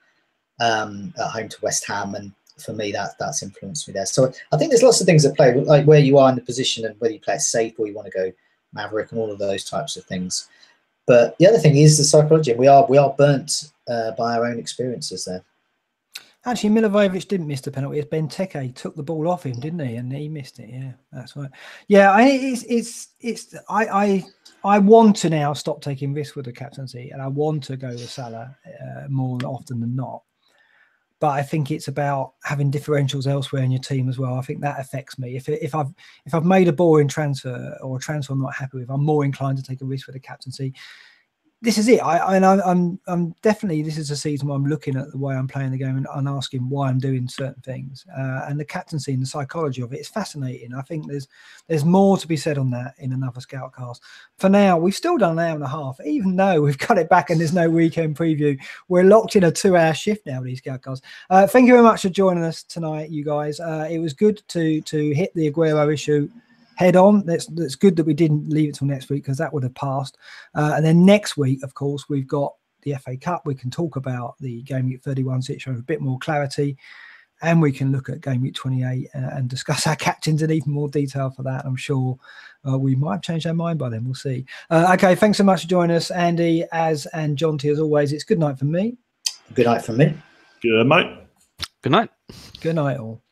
at home to West Ham, and for me that's influenced me there. So I think there's lots of things at play, like where you are in the position and whether you play it safe or you want to go maverick and all of those types of things. But the other thing is the psychology. We are burnt by our own experiences there. Actually, Milivojevic didn't miss the penalty. It's Benteke took the ball off him, didn't he? And he missed it. Yeah, that's right. Yeah, I want to now stop taking risks with the captaincy, and I want to go with Salah more often than not. But I think it's about having differentials elsewhere in your team as well. I think that affects me. If I've made a boring transfer or a transfer I'm not happy with, I'm more inclined to take a risk with the captaincy. This is it. I'm definitely, this is a season where I'm looking at the way I'm playing the game and asking why I'm doing certain things. And the captaincy and the psychology of it is fascinating. I think there's more to be said on that in another Scoutcast. For now, we've still done an hour and a half, even though we've cut it back and there's no weekend preview. We're locked in a 2-hour shift now with these Scoutcasts. Thank you very much for joining us tonight, you guys. It was good to hit the Aguero issue head on. That's good that we didn't leave it till next week, because that would have passed. And then next week, of course, we've got the FA Cup. We can talk about the Game Week 31 situation with a bit more clarity, and we can look at Game Week 28 and discuss our captains in even more detail for that. I'm sure we might have changed our mind by then. We'll see. Okay, thanks so much for joining us, Andy, and John T, as always. It's good night from me. Good night from me. Good night. Good night. Good night, all.